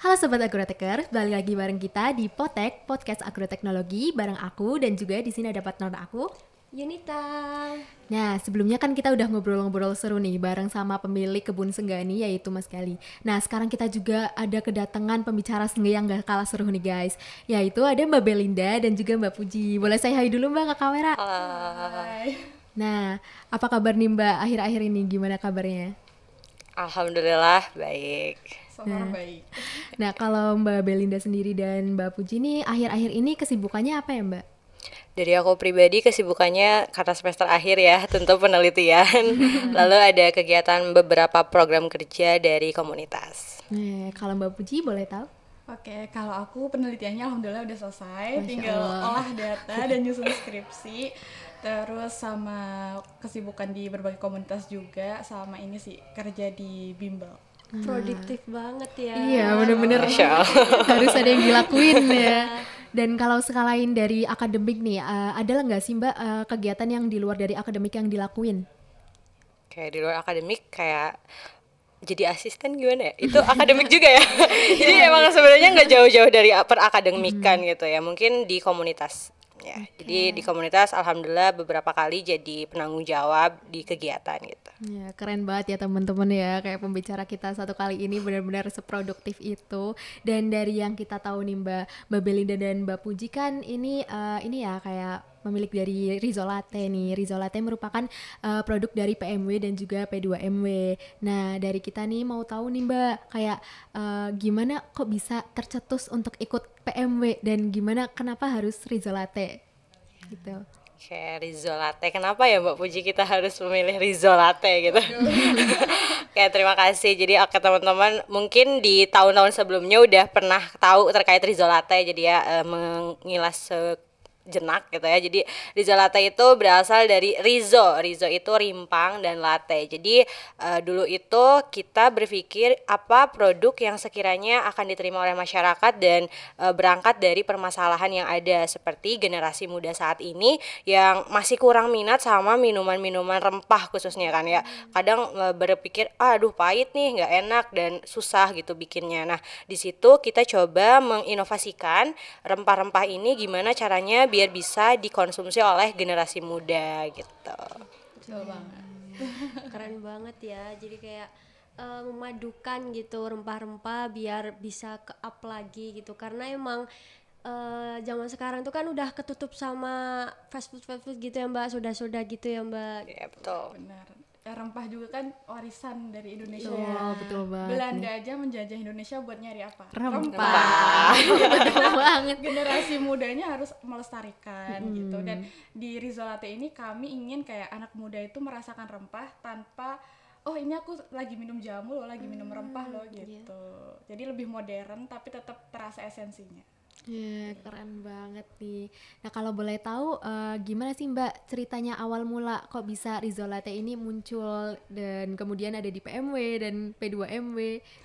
Halo Sobat Agroteker, balik lagi bareng kita di Potek, Podcast Agroteknologi bareng aku dan juga di sini ada partner aku, Yunita. Nah, sebelumnya kan kita udah ngobrol-ngobrol seru nih bareng sama pemilik kebun senggani yaitu Mas Gali. Nah, sekarang kita juga ada kedatangan pembicara senggani yang gak kalah seru nih guys. Yaitu ada Mbak Belinda dan juga Mbak Puji. Boleh saya hai dulu Mbak ke kamera? Hai. Nah, apa kabar nih Mbak akhir-akhir ini? Gimana kabarnya? Alhamdulillah baik. Sama baik. Nah, kalau Mbak Belinda sendiri dan Mbak Puji nih akhir-akhir ini kesibukannya apa ya Mbak? Dari aku pribadi kesibukannya karena semester akhir ya, tentu penelitian. Lalu ada kegiatan beberapa program kerja dari komunitas. Nah, kalau Mbak Puji boleh tahu? Oke, kalau aku penelitiannya alhamdulillah udah selesai. Masya Tinggal Allah. olah data dan nyusun skripsi. Terus sama kesibukan di berbagai komunitas juga. Sama ini sih kerja di bimbel. Produktif banget ya. Iya, bener-bener Masya Allah. harus ada yang dilakuin ya. Dan kalau sekalain dari akademik nih, ada nggak sih Mbak kegiatan yang di luar dari akademik yang dilakuin? Kayak di luar akademik kayak jadi asisten gimana ya? Itu akademik juga ya. Jadi emang sebenarnya nggak jauh-jauh dari perakademikan gitu ya. Mungkin di komunitas. Ya, jadi di komunitas alhamdulillah beberapa kali jadi penanggung jawab di kegiatan gitu. Ya, keren banget ya teman-teman ya, kayak pembicara kita satu kali ini benar-benar seproduktif itu. Dan dari yang kita tahu nih Mbak Belinda dan Mbak Puji kan ini ya kayak pemilik dari Rizolate nih. Rizolate merupakan produk dari PMW dan juga P2MW. Nah, dari kita nih mau tahu nih Mbak, kayak gimana kok bisa tercetus untuk ikut PMW dan gimana kenapa harus Rizolate gitu. Kayak Rizolate, kenapa ya Mbak Puji kita harus memilih Rizolate gitu? Kayak terima kasih. Jadi oke teman-teman, mungkin di tahun-tahun sebelumnya udah pernah tahu terkait Rizolate, jadi ya mengilas sejenak gitu ya. Jadi Rizolate itu berasal dari Rizo. Rizo itu rimpang dan latte. Jadi dulu itu kita berpikir apa produk yang sekiranya akan diterima oleh masyarakat dan berangkat dari permasalahan yang ada seperti generasi muda saat ini yang masih kurang minat sama minuman-minuman rempah khususnya kan ya. Kadang berpikir aduh pahit nih, nggak enak dan susah gitu bikinnya. Nah, di situ kita coba menginovasikan rempah-rempah ini gimana caranya biar bisa dikonsumsi oleh generasi muda gitu. Betul banget. Keren banget ya. Jadi kayak memadukan gitu rempah-rempah biar bisa ke up lagi gitu. Karena emang zaman sekarang tuh kan udah ketutup sama fast food gitu ya Mbak, soda-soda gitu ya Mbak. Ya betul. Benar. Rempah juga kan warisan dari Indonesia Betul, ya. betul banget Belanda nih. aja menjajah Indonesia buat nyari apa? Rempah. Betul banget. Generasi mudanya harus melestarikan gitu. Dan di Rizolate ini kami ingin kayak anak muda itu merasakan rempah tanpa oh ini aku lagi minum jamu loh, lagi minum rempah loh gitu. Jadi lebih modern tapi tetap terasa esensinya. Ya, keren banget nih. Nah, kalau boleh tahu gimana sih Mbak ceritanya awal mula kok bisa Rizolate ini muncul dan kemudian ada di PMW dan P2MW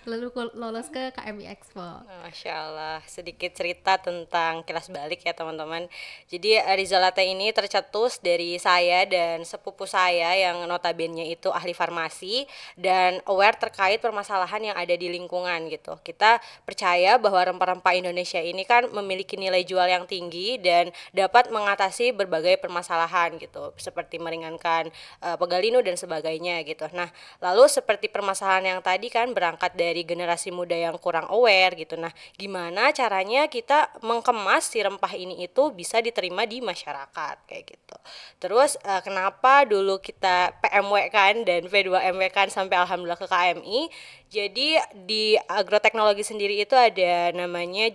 lalu lolos ke KMI Expo. Masya Allah, sedikit cerita tentang kilas balik ya teman-teman. Jadi Rizolate ini tercetus dari saya dan sepupu saya yang notabene itu ahli farmasi dan aware terkait permasalahan yang ada di lingkungan gitu. Kita percaya bahwa rempah-rempah Indonesia ini kan memiliki nilai jual yang tinggi dan dapat mengatasi berbagai permasalahan gitu, seperti meringankan pegalinu dan sebagainya gitu. Nah, lalu seperti permasalahan yang tadi kan berangkat dari generasi muda yang kurang aware gitu. Nah, gimana caranya kita mengemas si rempah ini itu bisa diterima di masyarakat kayak gitu. Terus kenapa dulu kita PMW kan dan P2MW kan sampai alhamdulillah ke KMI. Jadi di agroteknologi sendiri itu ada namanya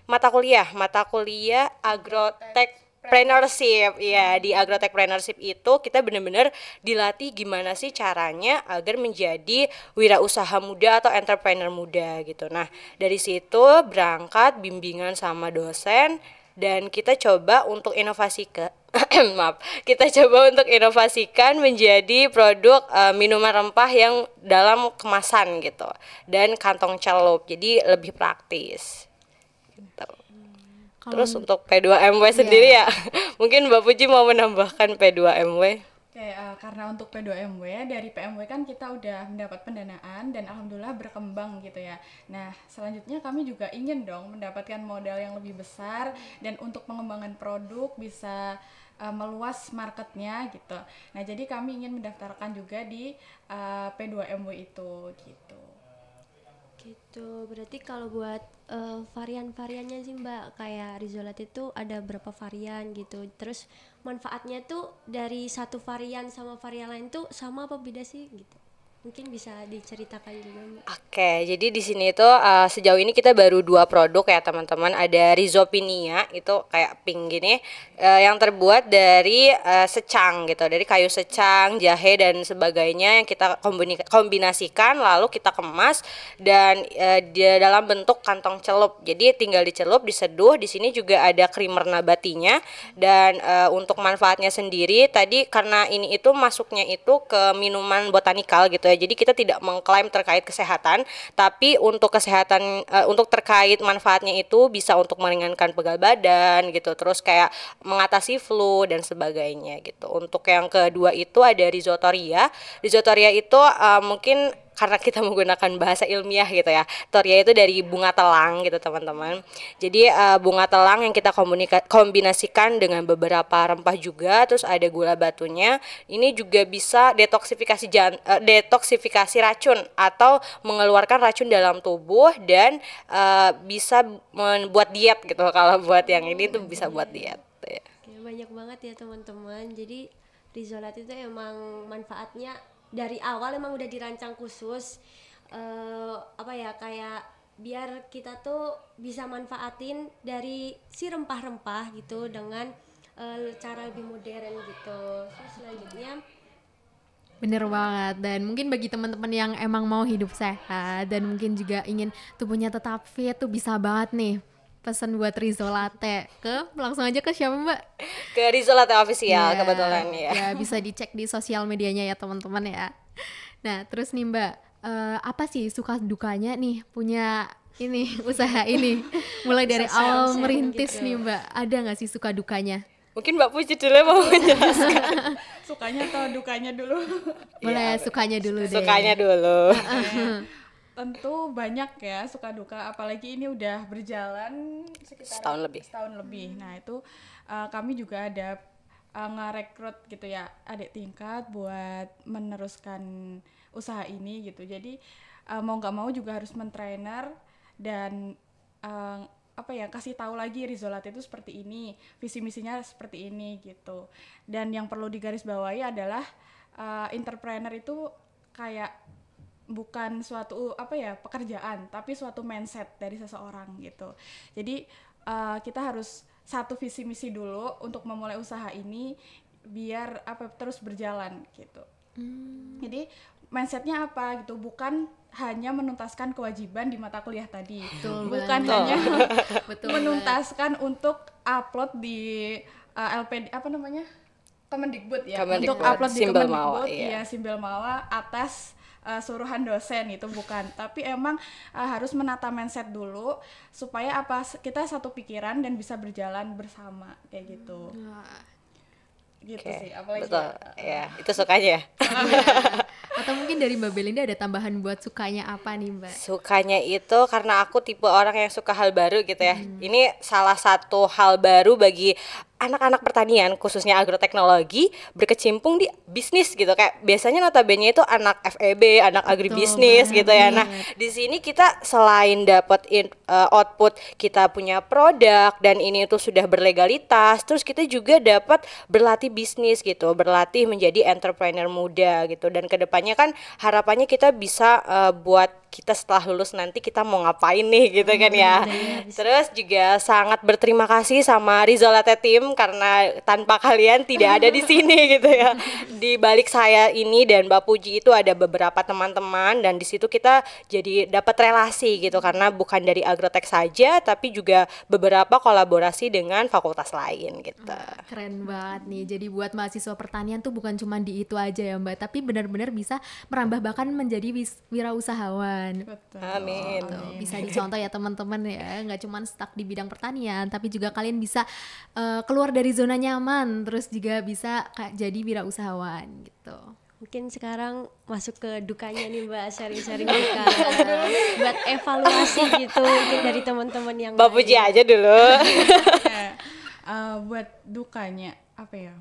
mata kuliah agrotechpreneurship. Ya, di agrotechpreneurship itu kita benar-benar dilatih gimana sih caranya agar menjadi wirausaha muda atau entrepreneur muda gitu. Nah, dari situ berangkat bimbingan sama dosen dan kita coba untuk inovasi kita coba untuk inovasikan menjadi produk minuman rempah yang dalam kemasan gitu dan kantong celup, jadi lebih praktis gitu. Terus untuk P2MW sendiri ya, mungkin Mbak Puji mau menambahkan P2MW. Karena untuk P2MW dari PMW kan kita udah mendapat pendanaan dan alhamdulillah berkembang gitu ya. Nah, selanjutnya kami juga ingin dong mendapatkan modal yang lebih besar dan untuk pengembangan produk bisa meluas marketnya gitu. Nah, jadi kami ingin mendaftarkan juga di P2MW itu gitu. Gitu. Berarti kalau buat varian-variannya sih Mbak, kayak rizolat itu ada berapa varian gitu. Terus manfaatnya tuh dari satu varian sama varian lain tuh sama apa beda sih gitu. Mungkin bisa diceritakan juga Mbak. Oke, jadi di sini itu sejauh ini kita baru 2 produk ya teman-teman. Ada Rhizopinia itu kayak pink gini, yang terbuat dari secang gitu, dari kayu secang, jahe dan sebagainya yang kita kombinasikan lalu kita kemas dan dia dalam bentuk kantong celup. Jadi tinggal dicelup, diseduh. Di sini juga ada creamer nabatinya dan untuk manfaatnya sendiri tadi karena ini itu masuknya itu ke minuman botanikal gitu ya. Jadi kita tidak mengklaim terkait kesehatan, tapi untuk kesehatan untuk terkait manfaatnya itu bisa untuk meringankan pegal badan gitu, terus kayak mengatasi flu dan sebagainya gitu. Untuk yang kedua itu ada Rhizotoria. Rhizotoria itu mungkin karena kita menggunakan bahasa ilmiah gitu ya. Toria itu dari bunga telang gitu teman-teman. Jadi bunga telang yang kita kombinasikan dengan beberapa rempah juga, terus ada gula batunya. Ini juga bisa detoksifikasi racun atau mengeluarkan racun dalam tubuh dan bisa membuat diet gitu. Kalau buat yang ini tuh bisa buat diet. Ya. Banyak banget ya teman-teman. Jadi rizolat itu emang manfaatnya dari awal emang udah dirancang khusus kayak biar kita tuh bisa manfaatin dari si rempah-rempah gitu dengan cara lebih modern gitu. Terus selanjutnya Bener banget, dan mungkin bagi teman-teman yang emang mau hidup sehat dan mungkin juga ingin tubuhnya tetap fit tuh bisa banget nih pesan buat Rizolate langsung aja ke siapa Mbak? Ke Rizolate Official kebetulan ya. Ya bisa dicek di sosial medianya ya teman-teman ya. Nah terus nih Mbak, apa sih suka dukanya nih punya ini usaha ini? Mulai dari awal merintis gitu. Nih Mbak, ada nggak sih suka dukanya? Mungkin Mbak Puji dulu mau menjelaskan. Sukanya atau dukanya dulu? Boleh ya, sukanya dulu deh. Sukanya dulu. Tentu banyak ya suka duka, apalagi ini udah berjalan sekitar setahun lebih. Nah itu kami juga ada ngerekrut gitu ya adik tingkat buat meneruskan usaha ini gitu. Jadi mau nggak mau juga harus mentrainer dan kasih tahu lagi Rizolat itu seperti ini, visi misinya seperti ini gitu. Dan yang perlu digarisbawahi adalah entrepreneur itu kayak bukan suatu pekerjaan, tapi suatu mindset dari seseorang gitu. Jadi kita harus satu visi misi dulu untuk memulai usaha ini biar terus berjalan gitu. Jadi mindsetnya apa gitu, bukan hanya menuntaskan kewajiban di mata kuliah tadi, bukan hanya menuntaskan untuk upload di LPD Kemendikbud ya, untuk upload di Kemendikbud ya Simbel Mawa atas suruhan dosen, itu bukan, tapi emang harus menata mindset dulu supaya kita satu pikiran dan bisa berjalan bersama kayak gitu. Gitu sih, apalagi betul ya itu sukanya. Atau mungkin dari Mbak Belinda ada tambahan buat sukanya apa nih Mbak? Sukanya itu karena aku tipe orang yang suka hal baru gitu ya. Ini salah satu hal baru bagi anak-anak pertanian khususnya agroteknologi berkecimpung di bisnis gitu. Kayak biasanya notabene itu anak FEB, anak agribisnis gitu ya. Nah, di sini kita selain dapat output, kita punya produk dan ini itu sudah berlegalitas, terus kita juga dapat berlatih bisnis gitu, berlatih menjadi entrepreneur muda gitu. Dan kedepannya kan harapannya kita bisa buat kita setelah lulus nanti kita mau ngapain nih gitu kan ya. Terus juga sangat berterima kasih sama Rizolate Team karena tanpa kalian tidak ada di sini gitu ya. Di balik saya ini dan Mbak Puji itu ada beberapa teman-teman dan di situ kita jadi dapat relasi gitu karena bukan dari agrotek saja tapi juga beberapa kolaborasi dengan fakultas lain gitu. Keren banget nih. Jadi buat mahasiswa pertanian tuh bukan cuma di itu aja ya Mbak, tapi benar-benar bisa merambah bahkan menjadi wirausahawan depan. Betul. Amin. Tuh, bisa dicontoh ya teman-teman ya, nggak cuma stuck di bidang pertanian, tapi juga kalian bisa keluar dari zona nyaman, terus juga bisa jadi wirausahawan gitu. Mungkin sekarang masuk ke dukanya nih Mbak, sharing-sharing duka buat evaluasi gitu mungkin dari teman-teman yang Mbak Puji aja dulu. Buat dukanya apa ya?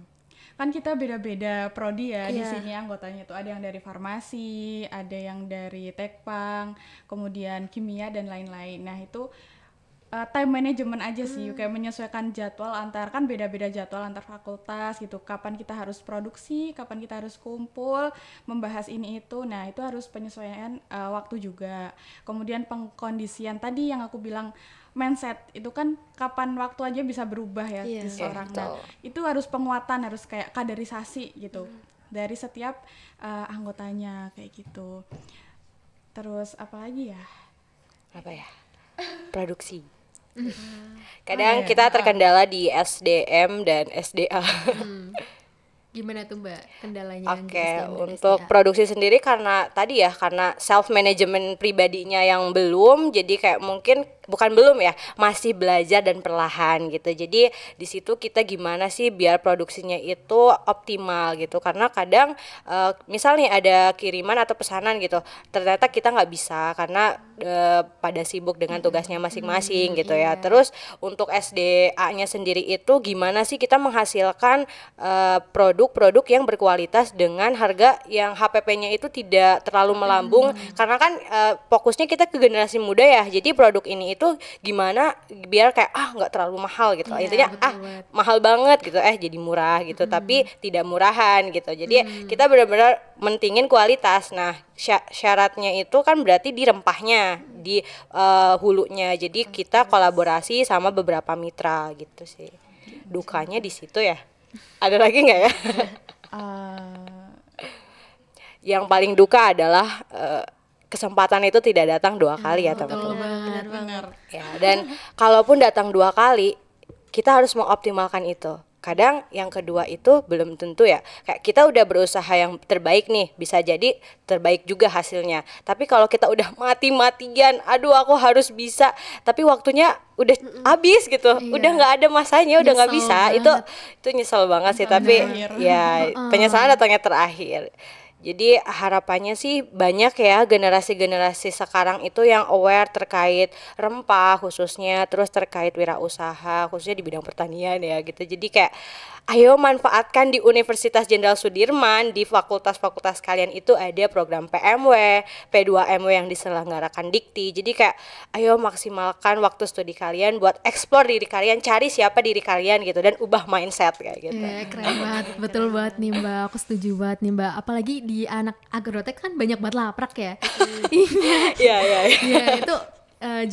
Kan kita beda-beda prodi ya di Iya. sini anggotanya tuh, ada yang dari farmasi, ada yang dari tekpang, kemudian kimia dan lain-lain. Nah itu time management aja sih, kayak menyesuaikan jadwal antar, kan beda-beda jadwal antar fakultas gitu, kapan kita harus produksi, kapan kita harus kumpul membahas ini itu. Nah itu harus penyesuaian waktu juga. Kemudian pengkondisian tadi yang aku bilang, mindset itu kan kapan waktu aja bisa berubah ya Iya. di seorang. Iya, Nah betul. itu harus penguatan, harus kayak kaderisasi gitu dari setiap anggotanya kayak gitu. Terus apa lagi ya? Apa ya? Produksi. Kadang iya. kita terkendala di SDM dan SDA. Gimana tuh Mbak kendalanya yang di Oke, SDM dan untuk SDA? produksi sendiri karena tadi ya, karena self management pribadinya yang belum, jadi kayak mungkin bukan belum ya, masih belajar dan perlahan gitu. Jadi di situ kita gimana sih biar produksinya itu optimal gitu, karena kadang misalnya ada kiriman atau pesanan gitu, ternyata kita nggak bisa karena pada sibuk dengan tugasnya masing-masing gitu ya. Terus untuk SDA-nya sendiri itu gimana sih kita menghasilkan produk-produk yang berkualitas dengan harga yang HPP-nya itu tidak terlalu melambung, karena kan fokusnya kita ke generasi muda ya. Jadi produk ini itu gimana biar kayak nggak terlalu mahal gitu. Iya, Intinya betul banget. mahal banget gitu, jadi murah gitu, tapi tidak murahan gitu. Jadi kita benar-benar mentingin kualitas. Nah syaratnya itu kan berarti di rempahnya, di hulunya. Jadi kita kolaborasi sama beberapa mitra gitu sih. Dukanya di situ ya. Ada lagi nggak ya? Yang paling duka adalah kesempatan itu tidak datang 2 kali ya teman-teman. Betul banget. Benar. Ya, dan kalaupun datang 2 kali, kita harus mengoptimalkan itu. Kadang yang kedua itu belum tentu ya. Kayak kita udah berusaha yang terbaik nih, bisa jadi terbaik juga hasilnya. Tapi kalau kita udah mati-matian, aduh aku harus bisa, tapi waktunya udah habis gitu, udah nggak ada masanya, udah nggak Nyesel bisa. banget. Itu nyesel banget sih. Tapi terakhir. ya penyesalan datangnya terakhir. Jadi harapannya sih banyak ya generasi-generasi sekarang itu yang aware terkait rempah khususnya, terus terkait wirausaha khususnya di bidang pertanian ya gitu. Jadi kayak ayo manfaatkan di Universitas Jenderal Sudirman, di fakultas-fakultas kalian itu ada program PMW, P2MW yang diselenggarakan Dikti. Jadi kayak ayo maksimalkan waktu studi kalian buat explore diri kalian, cari siapa diri kalian gitu, dan ubah mindset kayak gitu. Iya, keren banget, betul banget nih Mbak, aku setuju banget nih Mbak. Apalagi di anak agrotek kan banyak banget laprak ya. Iya, iya. Iya, itu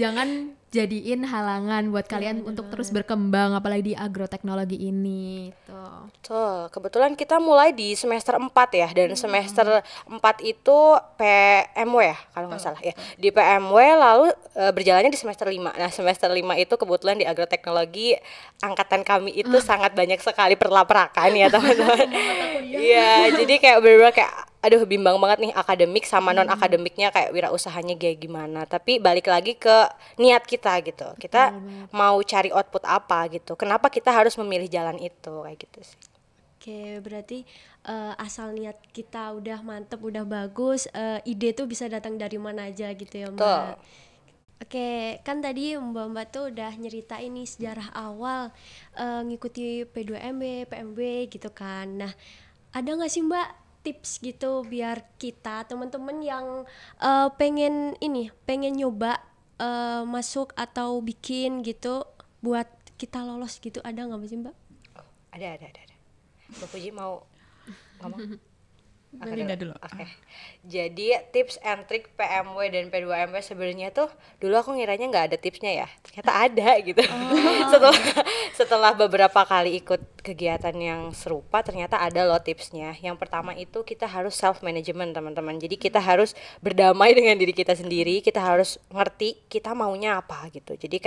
jangan jadiin halangan buat kalian untuk terus berkembang, apalagi di agroteknologi ini. Tuh. Betul, kebetulan kita mulai di semester 4 ya, dan semester 4 itu PMW ya kalau nggak salah ya. Di PMW lalu berjalannya di semester 5. Nah semester 5 itu kebetulan di agroteknologi angkatan kami itu sangat banyak sekali perlaprakan ya teman-teman. Iya, jadi kayak bener-bener kayak aduh bimbang banget nih akademik sama non akademiknya, kayak wirausahanya kayak gimana. Tapi balik lagi ke niat kita gitu, kita mau cari output apa gitu, kenapa kita harus memilih jalan itu kayak gitu sih. Oke, berarti asal niat kita udah mantep, udah bagus, ide tuh bisa datang dari mana aja gitu ya Mbak. Betul. Oke, kan tadi Mbak tuh udah nyeritain nih sejarah awal ngikuti P2MB, PMB gitu kan. Nah, ada nggak sih Mbak tips gitu biar kita teman-teman yang pengen nyoba masuk atau bikin gitu buat kita lolos gitu, ada nggak sih Mbak? Ada. Mbak Puji mau ngomong? Belinda dulu. Oke. Jadi tips and trick PMW dan P2MW sebenarnya tuh dulu aku ngiranya nggak ada tipsnya ya, ternyata ada gitu. Setelah beberapa kali ikut kegiatan yang serupa, ternyata ada loh tipsnya. Yang pertama itu kita harus self management teman-teman. Jadi kita harus berdamai dengan diri kita sendiri, kita harus ngerti kita maunya apa gitu. Jadi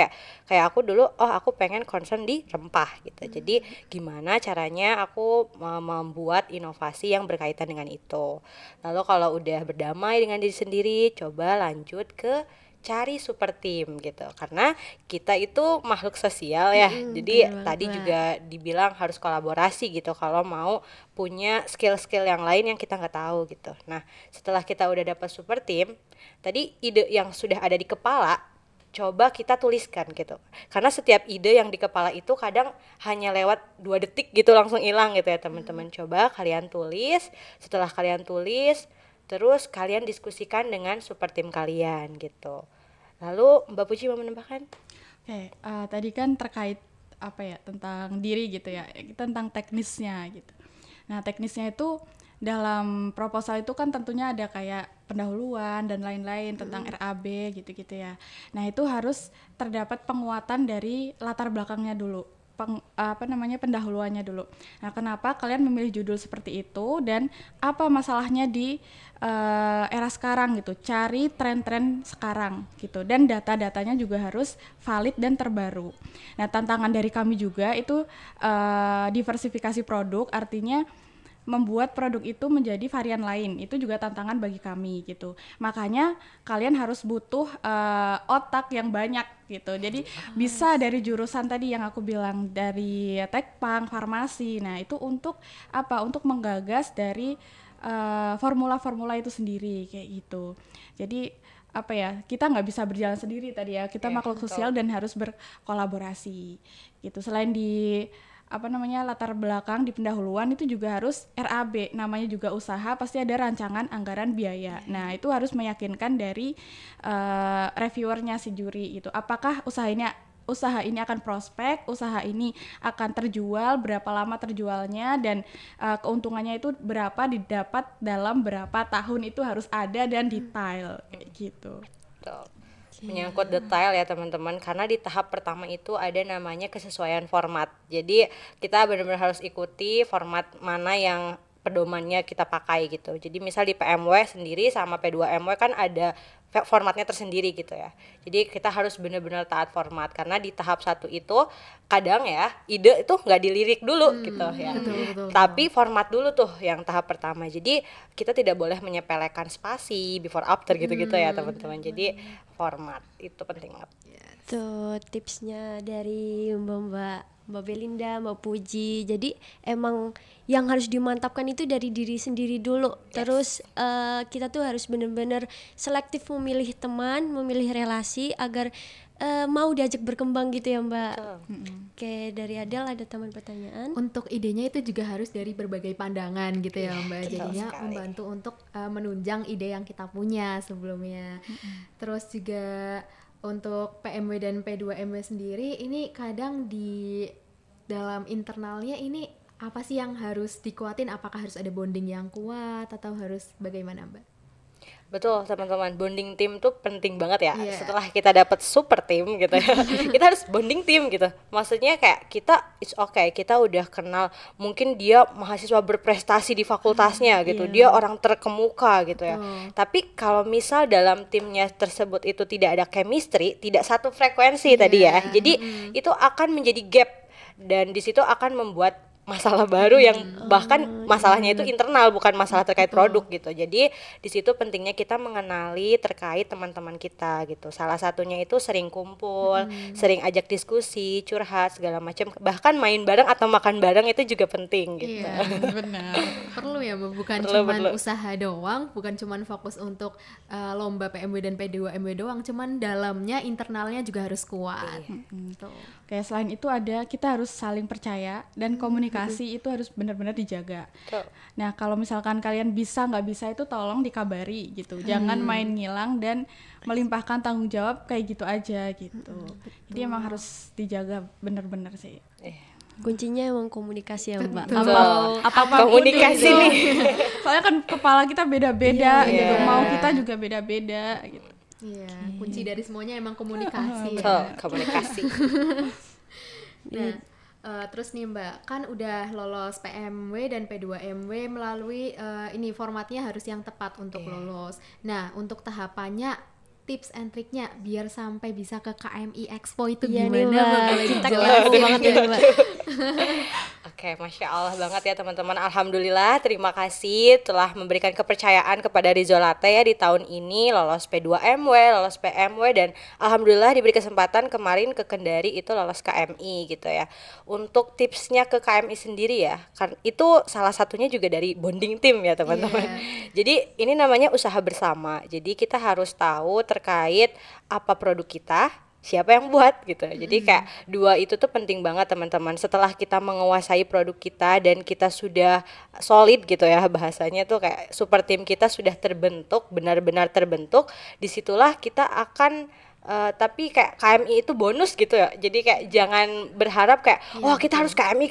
kayak aku dulu, aku pengen concern di rempah gitu. Jadi gimana caranya aku membuat inovasi yang berkaitan dengan itu. itu. Lalu kalau udah berdamai dengan diri sendiri, coba lanjut ke cari super team gitu, karena kita itu makhluk sosial ya. Jadi bener banget, tadi Mbak. juga dibilang harus kolaborasi gitu kalau mau punya skill-skill yang lain yang kita nggak tahu gitu. Nah, setelah kita udah dapat super team, tadi ide yang sudah ada di kepala coba kita tuliskan gitu, karena setiap ide yang di kepala itu kadang hanya lewat 2 detik gitu langsung hilang gitu ya teman-teman. Coba kalian tulis, setelah kalian tulis terus kalian diskusikan dengan super tim kalian gitu. Lalu Mbak Puji mau menambahkan? Oke, tadi kan terkait apa ya, tentang diri gitu ya, tentang teknisnya gitu. Nah, teknisnya itu dalam proposal itu kan tentunya ada kayak pendahuluan dan lain-lain tentang RAB gitu-gitu ya. Nah, itu harus terdapat penguatan dari latar belakangnya dulu. Pendahuluannya dulu. Nah, kenapa kalian memilih judul seperti itu dan apa masalahnya di era sekarang gitu. Cari tren-tren sekarang gitu, dan data-datanya juga harus valid dan terbaru. Nah, tantangan dari kami juga itu diversifikasi produk, artinya membuat produk itu menjadi varian lain. Itu juga tantangan bagi kami gitu. Makanya kalian harus butuh otak yang banyak gitu. Jadi bisa dari jurusan tadi yang aku bilang, dari tekpang, farmasi. Nah, itu untuk apa? Untuk menggagas dari formula-formula itu sendiri kayak gitu. Jadi apa ya, kita nggak bisa berjalan sendiri tadi ya, kita makhluk sosial dan harus berkolaborasi gitu. Selain di latar belakang di pendahuluan, itu juga harus RAB, namanya juga usaha, pasti ada rancangan anggaran biaya. Nah, itu harus meyakinkan dari reviewernya, si juri itu, apakah usaha ini akan prospek, usaha ini akan terjual, berapa lama terjualnya, dan keuntungannya itu berapa didapat dalam berapa tahun, itu harus ada dan detail kayak gitu. Betul. Menyangkut detail ya teman-teman, karena di tahap pertama itu ada namanya kesesuaian format. Jadi kita benar-benar harus ikuti format mana yang pedomannya kita pakai gitu. Jadi misal di PMW sendiri sama P2MW kan ada formatnya tersendiri gitu ya. Jadi kita harus benar-benar taat format, karena di tahap 1 itu kadang ya ide itu nggak dilirik dulu gitu ya. Betul. Tapi format dulu tuh yang tahap pertama. Jadi kita tidak boleh menyepelekan spasi, before after gitu-gitu ya teman-teman. Jadi format itu penting banget. Tuh tipsnya dari Mbak Belinda, Mbak Puji. Jadi emang yang harus dimantapkan itu dari diri sendiri dulu. Terus kita tuh harus benar-benar selektif memilih teman, memilih relasi agar mau diajak berkembang gitu ya Mbak. Oke, dari Adel ada tambahan pertanyaan? Untuk idenya itu juga harus dari berbagai pandangan gitu ya Mbak. betul Jadinya sekali. membantu untuk menunjang ide yang kita punya sebelumnya. Terus juga untuk PMW dan P2MW sendiri, ini kadang di dalam internalnya ini apa sih yang harus dikuatin? Apakah harus ada bonding yang kuat atau harus bagaimana Mbak? Betul teman-teman, bonding tim tuh penting banget ya. Iya. Setelah kita dapat super tim gitu ya, kita harus bonding tim gitu. Maksudnya kayak kita it's okay, kita udah kenal, mungkin dia mahasiswa berprestasi di fakultasnya gitu, Iya. dia orang terkemuka gitu ya. Betul. Tapi kalau misal dalam timnya tersebut itu tidak ada chemistry, tidak satu frekuensi tadi ya, jadi itu akan menjadi gap, dan di situ akan membuat masalah baru yang bahkan masalahnya itu internal, bukan masalah terkait produk gitu. Jadi di situ pentingnya kita mengenali terkait teman-teman kita gitu. Salah satunya itu sering kumpul, sering ajak diskusi, curhat segala macam, bahkan main bareng atau makan bareng itu juga penting gitu. Iya. Benar. Perlu ya Mbak, bukan Perlu, cuman perlu. usaha doang, bukan cuman fokus untuk lomba PMW dan P2MW doang, cuman dalamnya internalnya juga harus kuat. Tuh. Kayak selain itu kita harus saling percaya, dan komunikasi itu harus benar-benar dijaga. Betul. Nah, kalau misalkan kalian bisa nggak bisa itu tolong dikabari gitu. Jangan main ngilang dan melimpahkan tanggung jawab kayak gitu aja gitu. Jadi emang harus dijaga benar-benar sih. Kuncinya emang komunikasi ya Mbak. Betul. Apapun Komunikasi itu. nih. Soalnya kan kepala kita beda-beda Iya. gitu. Mau kita juga beda-beda gitu. Iya, kunci dari semuanya emang komunikasi Betul, ya. komunikasi. Nah, terus nih Mbak, kan udah lolos PMW dan P2MW melalui ini formatnya harus yang tepat untuk lolos. Nah, untuk tahapannya, tips and triknya biar sampai bisa ke KMI Expo itu Iya nih, gimana Mbak. Mbak? Boleh Kita dijelasin kepo banget nggak? ya Mbak. Oke, Masya Allah banget ya teman-teman. Alhamdulillah, terima kasih telah memberikan kepercayaan kepada Rizolate ya di tahun ini lolos P2MW, lolos PMW, dan Alhamdulillah diberi kesempatan kemarin ke Kendari itu lolos KMI gitu ya. Untuk tipsnya ke KMI sendiri ya, kan itu salah satunya juga dari bonding tim ya teman-teman. Jadi ini namanya usaha bersama. Jadi kita harus tahu terkait apa produk kita, siapa yang buat gitu. Jadi kayak dua itu tuh penting banget teman-teman. Setelah kita menguasai produk kita dan kita sudah solid gitu ya, bahasanya tuh kayak super tim kita sudah terbentuk, benar-benar terbentuk, disitulah kita akan tapi kayak KMI itu bonus gitu ya. Jadi kayak jangan berharap kayak oh kita harus KMI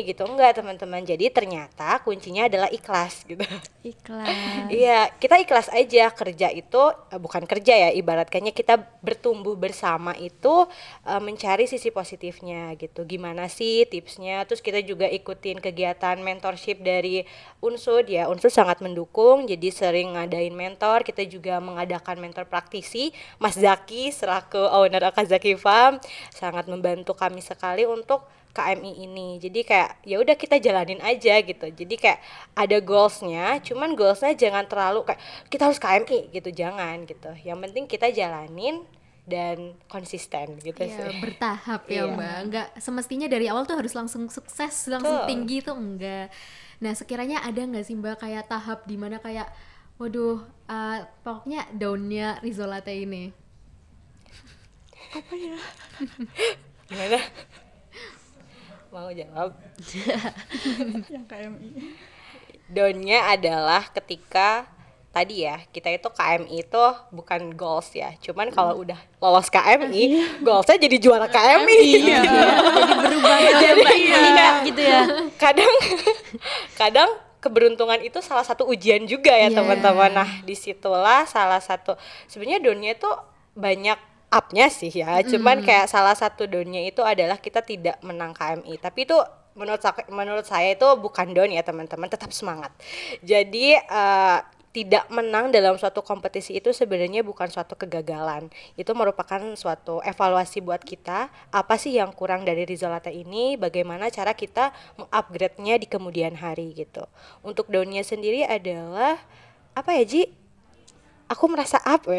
gitu. Enggak teman-teman. Jadi ternyata kuncinya adalah ikhlas gitu. Ikhlas. Iya, kita ikhlas aja. Kerja itu bukan kerja ya, ibaratkannya kita bertumbuh bersama itu mencari sisi positifnya gitu. Gimana sih tipsnya? Terus kita juga ikutin kegiatan mentorship dari Unsud ya. Unsud sangat mendukung, jadi sering ngadain mentor. Kita juga mengadakan mentor praktisi. Mas Zaki selaku owner Akazaki Farm sangat membantu kami sekali untuk KMI ini. Jadi kayak ya udah kita jalanin aja gitu. Jadi kayak ada goalsnya, cuman goalsnya jangan terlalu kayak kita harus KMI gitu, jangan gitu. Yang penting kita jalanin dan konsisten gitu Ya, sih. bertahap ya Iya. Mbak. Enggak semestinya dari awal tuh harus langsung sukses, langsung Betul. tinggi tuh enggak. Nah, sekiranya ada nggak sih Mbak kayak tahap dimana kayak waduh, pokoknya daunnya Rizolate ini. Gimana? Mau jawab? Yang KMI. Downnya adalah ketika tadi ya, kita itu KMI itu bukan goals ya, cuman kalau udah lolos KMI, goalsnya jadi juara KMI. Jadi berubah gitu ya Mbak, meningkat gitu ya. kadang kadang keberuntungan itu salah satu ujian juga ya Iya. teman-teman. Nah disitulah salah satu, sebenarnya downnya itu banyak upnya sih ya, cuman kayak salah satu downnya itu adalah kita tidak menang KMI, tapi itu menurut saya itu bukan down ya teman-teman, tetap semangat. Jadi tidak menang dalam suatu kompetisi itu sebenarnya bukan suatu kegagalan. Itu merupakan suatu evaluasi buat kita, apa sih yang kurang dari Rizolate ini, bagaimana cara kita mengupgrade-nya di kemudian hari gitu. Untuk down-nya sendiri adalah apa ya Ji? Aku merasa up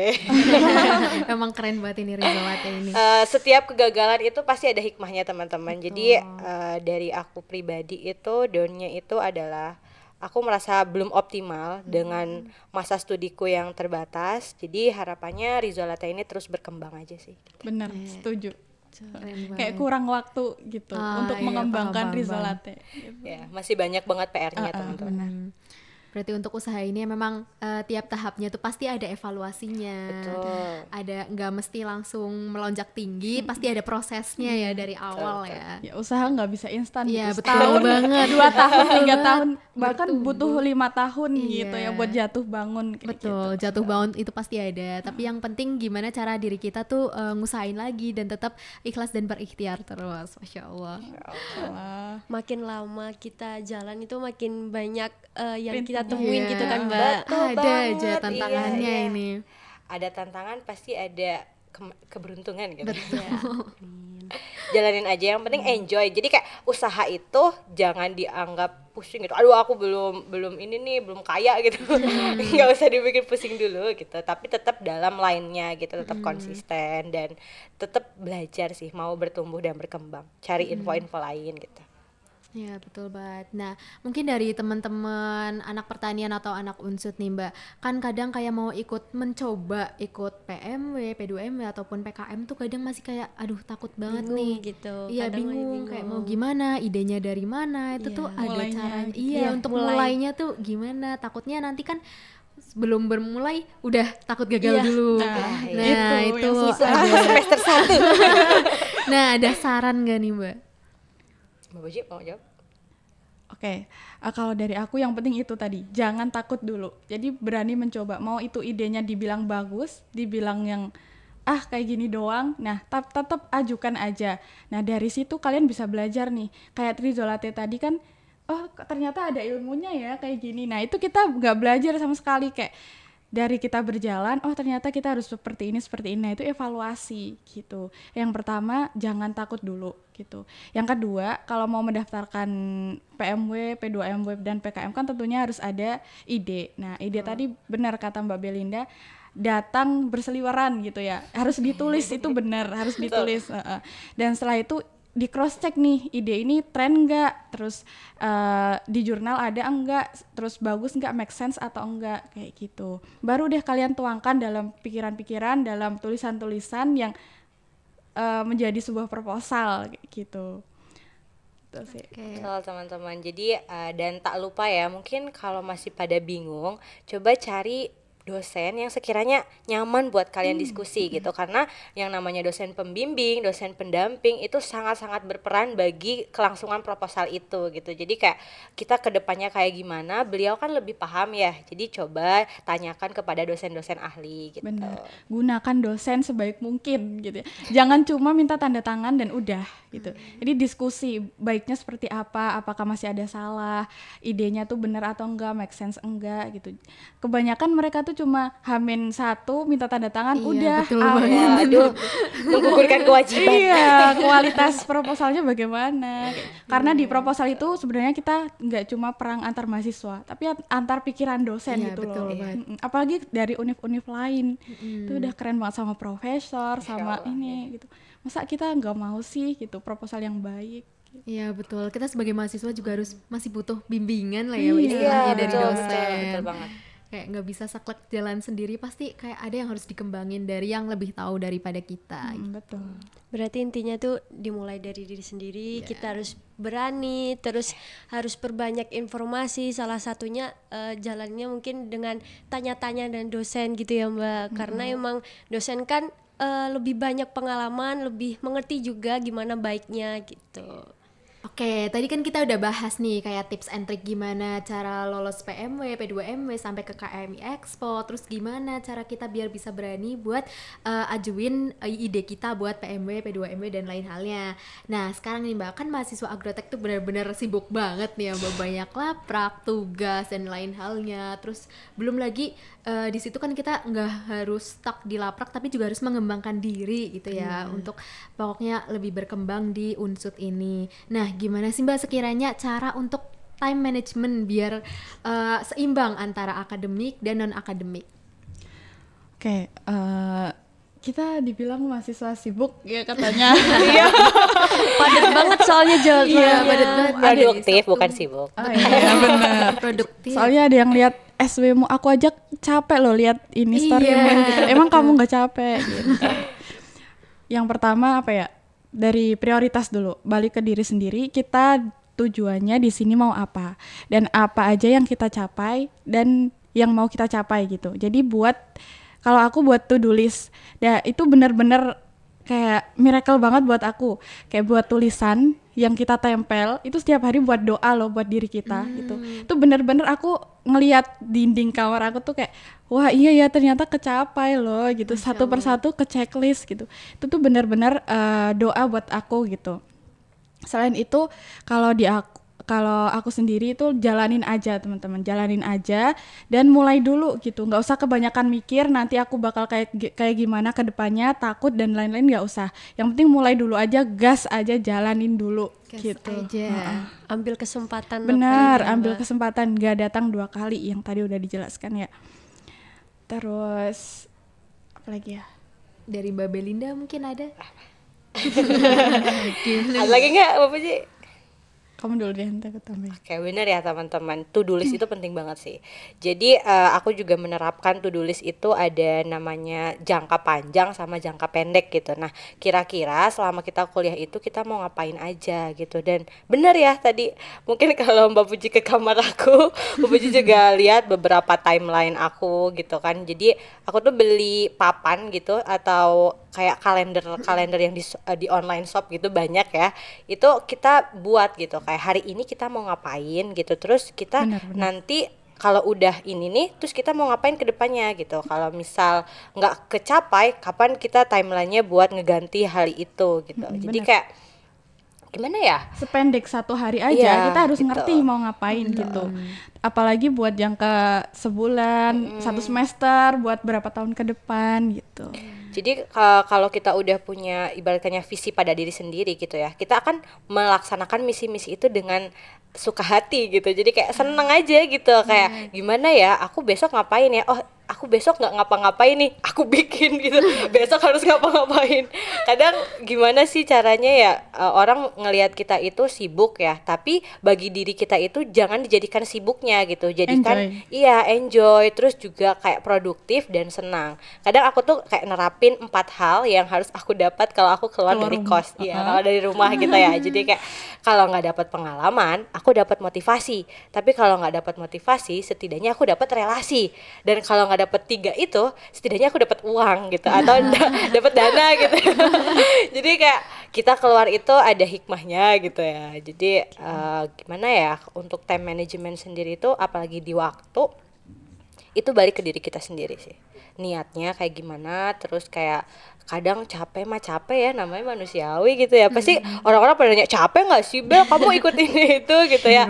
Emang keren banget ini Rizolate ini. Setiap kegagalan itu pasti ada hikmahnya teman-teman. Jadi dari aku pribadi itu down-nya itu adalah aku merasa belum optimal dengan masa studiku yang terbatas. Jadi harapannya Rizolate ini terus berkembang aja sih. Bener, setuju. Keren Kayak banget. kurang waktu gitu untuk iya, mengembangkan paham. Rizolate. Ya, masih banyak banget PR-nya teman-teman. Berarti untuk usaha ini memang tiap tahapnya tuh pasti ada evaluasinya. Betul. Ada nggak mesti langsung melonjak tinggi, pasti ada prosesnya ya dari awal ya. Ya usaha nggak bisa instan Iya, gitu. betul Setahun, banget. 2 tahun, 3 banget. tahun, bahkan Bertumbuh. butuh 5 tahun gitu Iya. ya buat jatuh bangun kayak Betul, gitu. jatuh bangun itu pasti ada. Tapi yang penting gimana cara diri kita tuh ngusahain lagi dan tetap ikhlas dan berikhtiar terus. Masya Allah. Wah. Makin lama kita jalan itu makin banyak yang kita Pintunya. temuin Iya. gitu kan Mbak. Betul Ada banget, aja tantangannya iya, iya. ini. Ada tantangan pasti ada keberuntungan gitu. Iya. Jalanin aja, yang penting enjoy. Jadi kayak usaha itu jangan dianggap pusing gitu. Aduh aku belum ini nih, belum kaya gitu. Nggak usah dibikin pusing dulu gitu. Tapi tetap dalam line-nya gitu, tetap konsisten dan tetap belajar sih, mau bertumbuh dan berkembang. Cari info-info lain gitu. Ya betul banget. Nah mungkin dari teman-teman anak pertanian atau anak unsut nih Mbak, kan kadang kayak mau mencoba ikut PMW, P2MW ataupun PKM tuh kadang masih kayak aduh takut banget Bingung nih. gitu, Iya kadang lagi bingung kayak mau bingung. gimana, idenya dari mana, itu Iya, tuh ada mulainya caranya. gitu. Iya Iya, untuk mulai. mulainya tuh gimana? Takutnya nanti kan belum bermulai udah takut gagal Iya. dulu. Nah, itu yang susah. ada. Semester 1. Nah ada saran gak nih Mbak? Mbak Boji mau jawab? Oke, kalau dari aku yang penting itu tadi, jangan takut dulu. Jadi berani mencoba. Mau itu idenya dibilang bagus, dibilang yang kayak gini doang. Nah, tetap ajukan aja. Nah, dari situ kalian bisa belajar nih. Kayak Rizolate tadi kan, ternyata ada ilmunya ya kayak gini. Nah, itu kita nggak belajar sama sekali kayak dari kita berjalan, oh ternyata kita harus seperti ini. Nah itu evaluasi gitu. Yang pertama jangan takut dulu gitu. Yang kedua kalau mau mendaftarkan PMW, P2MW dan PKM kan tentunya harus ada ide. Nah ide tadi benar kata Mbak Belinda, datang berseliweran gitu ya, harus ditulis. Itu benar, harus ditulis. Dan setelah itu di cross check nih, ide ini tren enggak, terus di jurnal ada enggak, terus bagus enggak, make sense atau enggak, kayak gitu. Baru deh kalian tuangkan dalam pikiran-pikiran, dalam tulisan-tulisan yang menjadi sebuah proposal kayak gitu. Itu sih. Betul teman-teman. Jadi dan tak lupa ya, mungkin kalau masih pada bingung, coba cari dosen yang sekiranya nyaman buat kalian diskusi gitu, karena yang namanya dosen pembimbing, dosen pendamping itu sangat-sangat berperan bagi kelangsungan proposal itu gitu. Jadi kayak kita kedepannya kayak gimana, beliau kan lebih paham ya, jadi coba tanyakan kepada dosen-dosen ahli gitu. Benar, gunakan dosen sebaik mungkin gitu ya. Jangan cuma minta tanda tangan dan udah gitu. Jadi diskusi baiknya seperti apa, apakah masih ada salah, idenya tuh benar atau enggak, make sense enggak gitu. Kebanyakan mereka tuh cuma H-1 minta tanda tangan, udah. Betul banget. Aduh, menggugurkan kewajiban. Iya, kualitas proposalnya bagaimana? Karena di proposal itu sebenarnya kita nggak cuma perang antar mahasiswa, tapi antar pikiran dosen gitu betul loh. banget. Apalagi dari univ-univ lain, itu udah keren banget sama profesor, sama ini gitu. Masa kita nggak mau sih gitu proposal yang baik? Iya betul, kita sebagai mahasiswa juga harus masih butuh bimbingan lah ya, Iya, istilahnya dari betul, dosen. betul banget. Kayak nggak bisa saklek jalan sendiri, pasti kayak ada yang harus dikembangin dari yang lebih tahu daripada kita. Betul. Berarti intinya tuh dimulai dari diri sendiri, kita harus berani, terus harus perbanyak informasi. Salah satunya jalannya mungkin dengan tanya-tanya dan dosen gitu ya Mbak. Karena emang dosen kan lebih banyak pengalaman, lebih mengerti juga gimana baiknya gitu. Oke, tadi kan kita udah bahas nih kayak tips and trick gimana cara lolos PMW, P2MW sampai ke KMI Expo, terus gimana cara kita biar bisa berani buat ajuin ide kita buat PMW, P2MW dan lain halnya. Nah, sekarang nih Mbak, kan mahasiswa agrotek tuh benar-benar sibuk banget nih ya, Mbak, banyak laprak, tugas dan lain halnya. Terus belum lagi di situ kan kita nggak harus stuck di laprak tapi juga harus mengembangkan diri gitu ya, untuk pokoknya lebih berkembang di unsut ini. Nah, gimana sih Mbak sekiranya cara untuk time management biar seimbang antara akademik dan non akademik? Oke, kita dibilang mahasiswa sibuk ya katanya. Padat banget soalnya jadwalnya. Iya, padat banget. Produktif bukan sibuk. Oh iya benar. Produktif. Soalnya ada yang lihat SW-mu, aku aja capek loh lihat ini story gitu. Emang kamu nggak capek gitu. Yang pertama apa ya? Dari prioritas dulu, balik ke diri sendiri, kita tujuannya di sini mau apa dan apa aja yang kita capai dan yang mau kita capai gitu. Jadi kalau aku buat to-do list, ya itu benar-benar kayak miracle banget buat aku. Kayak buat tulisan yang kita tempel, itu setiap hari buat doa loh buat diri kita gitu. Itu benar-benar aku ngelihat dinding kamar aku tuh kayak, wah iya ya ternyata kecapai loh gitu. Satu persatu ke checklist gitu. Itu tuh benar-benar doa buat aku gitu. Selain itu kalau aku sendiri itu jalanin aja teman-teman, jalanin aja dan mulai dulu gitu, nggak usah kebanyakan mikir nanti aku bakal kayak gimana ke depannya, takut dan lain-lain, nggak usah. Yang penting mulai dulu aja, gas aja, jalanin dulu gitu aja. Ambil kesempatan. Benar, ambil kesempatan, nggak datang 2 kali yang tadi udah dijelaskan ya. Terus apa lagi ya? Dari Mbak Belinda mungkin ada? Ada lagi nggak Bapak Ji? Kamu dulu deh, nanti aku tambahin. Oke, bener ya teman-teman, to-do list itu penting banget sih. Jadi aku juga menerapkan to-do list itu ada namanya jangka panjang sama jangka pendek gitu. Nah, kira-kira selama kita kuliah itu kita mau ngapain aja gitu. Dan bener ya tadi, mungkin kalau Mbak Puji ke kamar aku, Mbak Puji juga lihat beberapa timeline aku gitu kan. Jadi aku tuh beli papan gitu atau kayak kalender yang di online shop gitu banyak ya. Itu kita buat gitu kayak hari ini kita mau ngapain gitu. Terus kita nanti kalau udah ini nih terus kita mau ngapain ke depannya gitu. Kalau misal nggak kecapai, kapan kita timelinenya buat ngeganti hal itu gitu. Jadi kayak gimana ya? Sependek 1 hari aja Iya, kita harus gitu. ngerti mau ngapain gitu. Apalagi buat jangka sebulan, 1 semester, buat berapa tahun ke depan gitu. Jadi kalau kita udah punya ibaratnya visi pada diri sendiri gitu ya, kita akan melaksanakan misi-misi itu dengan suka hati gitu. Jadi kayak seneng aja gitu, kayak gimana ya, aku besok ngapain ya? Oh, aku besok nggak ngapa-ngapain nih, aku bikin gitu. Besok harus ngapa-ngapain. Kadang gimana sih caranya ya, orang ngelihat kita itu sibuk ya, tapi bagi diri kita itu jangan dijadikan sibuknya gitu. Jadikan Enjoy. iya enjoy, terus juga kayak produktif dan senang. Kadang aku tuh kayak nerapin 4 hal yang harus aku dapat kalau aku keluar Keluar dari rumah. kos. Iya, kalau dari rumah gitu ya. Jadi kayak kalau nggak dapat pengalaman, aku dapat motivasi. Tapi kalau nggak dapat motivasi, setidaknya aku dapat relasi. Dan kalau nggak dapat 3 itu, setidaknya aku dapat uang gitu atau dapat dana gitu. Jadi kayak kita keluar itu ada hikmahnya gitu ya. Jadi gimana ya, untuk time management sendiri itu apalagi di waktu, itu balik ke diri kita sendiri sih, niatnya kayak gimana. Terus kayak kadang capek mah capek ya, namanya manusiawi gitu ya. Pasti orang-orang pada nanya, capek nggak sih Bel kamu ikut ini itu gitu ya.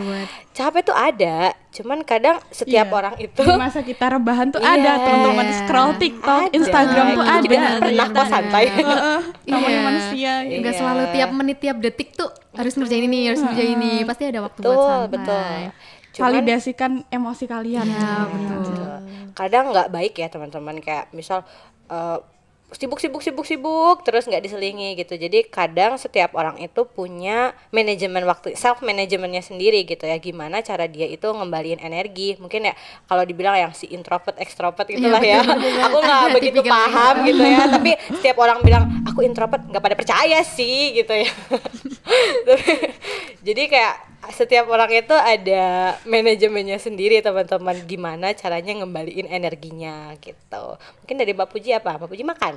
Capek tuh ada, cuman kadang setiap Iya. orang itu Di masa kita rebahan tuh Iya. ada teman-teman scroll TikTok, ada. Instagram tuh Itu ada. juga enak kok, santai. Namanya Iya. manusia. Iya. Nggak selalu tiap menit tiap detik tuh harus ngerjain ini, harus ngerjain ini. Pasti ada waktu buat Betul, santai. betul. Cuman Validasikan emosi kalian. Ya, betul. kadang nggak baik ya teman-teman, kayak misal sibuk terus nggak diselingi gitu. Jadi kadang setiap orang itu punya manajemen waktu, self manajemennya sendiri gitu ya, gimana cara dia itu ngembaliin energi. Mungkin ya kalau dibilang yang si introvert extrovert gitulah ya, aku nggak Ada begitu tipikal paham gitu ya, tapi setiap orang bilang aku introvert nggak pada percaya sih gitu ya. Jadi kayak setiap orang itu ada manajemennya sendiri teman-teman, gimana caranya ngembaliin energinya gitu. Mungkin dari Mbak Puji apa? Mbak Puji makan?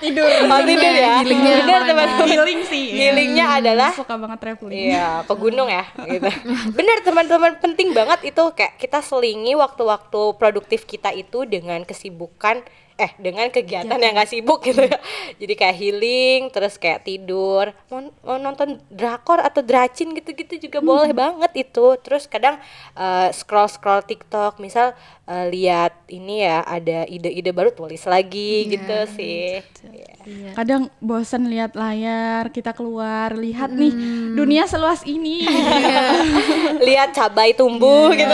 Tidur. Oh, tidur ya? Healingnya Bener mana? teman-teman. Healing sih. Healingnya adalah Suka banget traveling. iya, ke gunung ya gitu. Bener teman-teman, penting banget itu, kayak kita selingi waktu-waktu produktif kita itu dengan kesibukan dengan kegiatan yang gak sibuk gitu ya. Jadi kayak healing, terus kayak tidur, mau nonton drakor atau dracin gitu-gitu juga boleh banget itu. Terus kadang scroll TikTok, misal lihat ini ya, ada ide-ide baru, tulis lagi gitu sih. Iya. Kadang bosan lihat layar, kita keluar, lihat nih dunia seluas ini. Lihat cabai tumbuh gitu.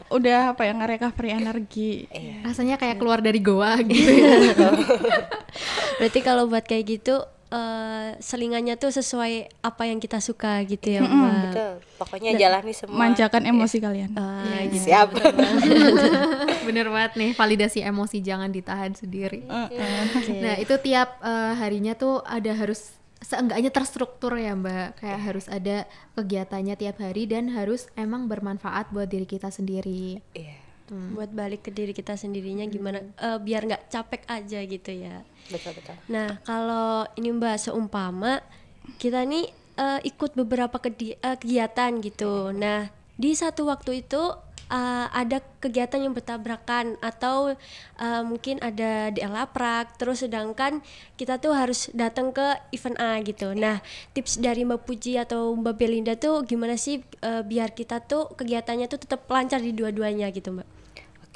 Udah apa ya, nge-recovery energi. Rasanya kayak keluar dari goa gitu ya. Berarti kalau buat kayak gitu selingannya tuh sesuai apa yang kita suka gitu ya Mbak. Betul. Pokoknya jalani semua. Manjakan emosi kalian. Gitu. Siap. Bener banget nih, validasi emosi jangan ditahan sendiri. Nah itu tiap harinya tuh ada harus seenggaknya terstruktur ya Mbak, kayak harus ada kegiatannya tiap hari dan harus emang bermanfaat buat diri kita sendiri. Iya, Buat balik ke diri kita sendirinya gimana biar nggak capek aja gitu ya. betul. Nah kalau ini Mbak, seumpama kita nih ikut beberapa kegiatan gitu. Nah di satu waktu itu ada kegiatan yang bertabrakan atau mungkin ada DLaprak, terus sedangkan kita tuh harus datang ke event A gitu. Nah tips dari Mbak Puji atau Mbak Belinda tuh gimana sih biar kita tuh kegiatannya tuh tetap lancar di dua-duanya gitu Mbak?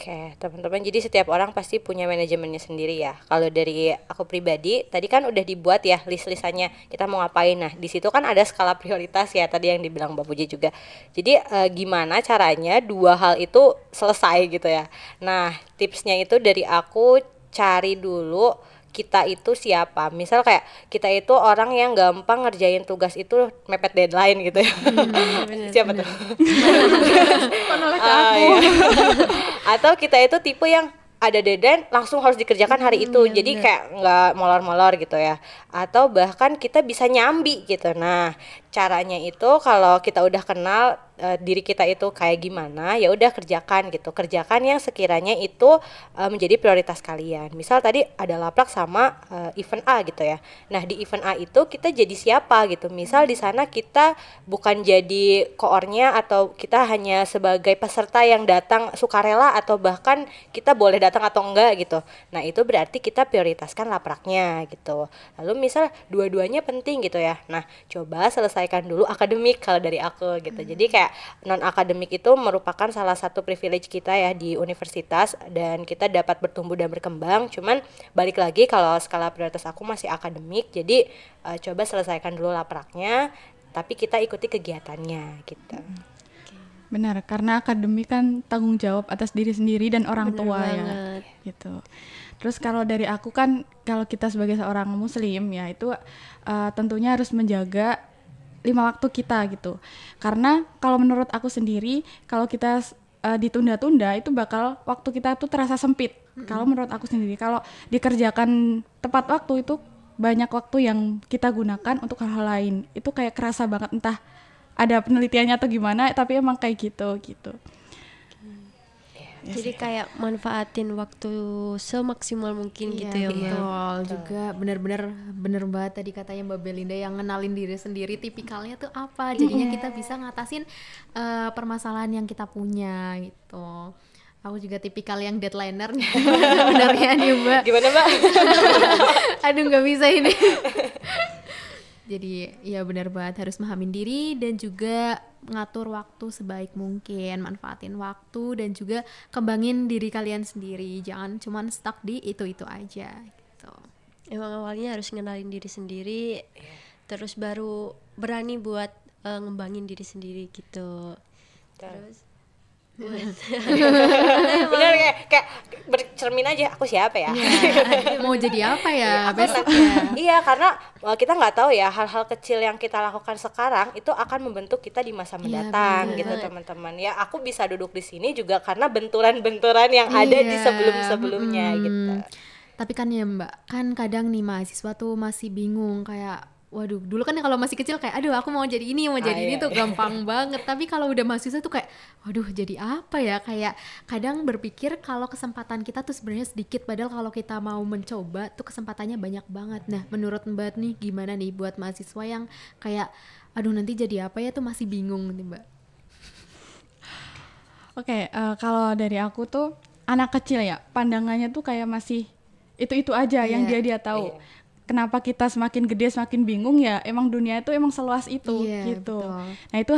Oke, teman-teman, jadi setiap orang pasti punya manajemennya sendiri ya. Kalau dari aku pribadi, tadi kan udah dibuat ya list-listannya kita mau ngapain. Nah, di situ kan ada skala prioritas ya, tadi yang dibilang Mbak Puji juga. Jadi gimana caranya 2 hal itu selesai gitu ya. Nah, tipsnya itu dari aku, cari dulu kita itu siapa. Misal kayak kita itu orang yang gampang ngerjain tugas itu mepet deadline gitu ya. Siapa tuh? Iya. Atau kita itu tipe yang ada deadline langsung harus dikerjakan hari itu, jadi kayak nggak molor-molor gitu ya. Atau bahkan kita bisa nyambi gitu. Nah, caranya itu kalau kita udah kenal diri kita itu kayak gimana, ya udah kerjakan gitu. Kerjakan yang sekiranya itu menjadi prioritas kalian. Misal tadi ada laprak sama event A gitu ya. Nah, di event A itu kita jadi siapa gitu. Misal di sana kita bukan jadi koornya atau kita hanya sebagai peserta yang datang sukarela atau bahkan kita boleh datang atau enggak gitu. Nah, itu berarti kita prioritaskan lapraknya gitu. Lalu misal dua-duanya penting gitu ya. Nah, coba selesaikan dulu akademik kalau dari aku gitu. Jadi kayak non akademik itu merupakan salah satu privilege kita ya di universitas dan kita dapat bertumbuh dan berkembang. Cuman balik lagi kalau skala prioritas aku masih akademik. Jadi coba selesaikan dulu lapraknya, tapi kita ikuti kegiatannya gitu. Benar, karena akademik kan tanggung jawab atas diri sendiri dan orang tua ya gitu. Terus kalau dari aku kan, kalau kita sebagai seorang muslim ya itu tentunya harus menjaga 5 waktu kita gitu. Karena kalau menurut aku sendiri, kalau kita ditunda-tunda itu bakal waktu kita tuh terasa sempit. Kalau menurut aku sendiri, kalau dikerjakan tepat waktu itu banyak waktu yang kita gunakan untuk hal-hal lain. Itu kayak kerasa banget, entah ada penelitiannya atau gimana, tapi emang kayak gitu. Jadi kayak manfaatin waktu semaksimal mungkin gitu ya Mbak. Betul juga, bener banget tadi katanya Mbak Belinda yang ngenalin diri sendiri tipikalnya tuh apa, jadinya kita bisa ngatasin permasalahan yang kita punya gitu. Aku juga tipikal yang deadlineer sebenarnya nih Mbak. Gimana Mbak? Aduh nggak bisa ini. Jadi ya benar banget, harus memahamin diri dan juga ngatur waktu sebaik mungkin, manfaatin waktu dan juga kembangin diri kalian sendiri, jangan cuman stuck di itu aja gitu. Emang awalnya harus ngenalin diri sendiri, terus baru berani buat ngembangin diri sendiri gitu. Terus bener kayak bercermin aja, aku siapa ya? Mau jadi apa ya Aku besoknya? iya, karena kita nggak tahu ya hal-hal kecil yang kita lakukan sekarang itu akan membentuk kita di masa mendatang gitu teman-teman. Ya aku bisa duduk di sini juga karena benturan-benturan yang ada di sebelum-sebelumnya gitu. Tapi kan ya Mbak, kan kadang nih mahasiswa tuh masih bingung kayak waduh, dulu kan kalau masih kecil kayak aduh aku mau jadi ini tuh gampang banget. Tapi kalau udah mahasiswa tuh kayak waduh jadi apa ya, kayak kadang berpikir kalau kesempatan kita tuh sebenarnya sedikit, padahal kalau kita mau mencoba tuh kesempatannya banyak banget. Nah, menurut Mbak nih gimana nih buat mahasiswa yang kayak aduh nanti jadi apa ya tuh masih bingung nih Mbak? Oke, kalau dari aku tuh anak kecil ya, pandangannya tuh kayak masih itu aja yang dia tahu. Kenapa kita semakin gede semakin bingung ya, emang dunia itu emang seluas itu gitu. Betul. Nah itu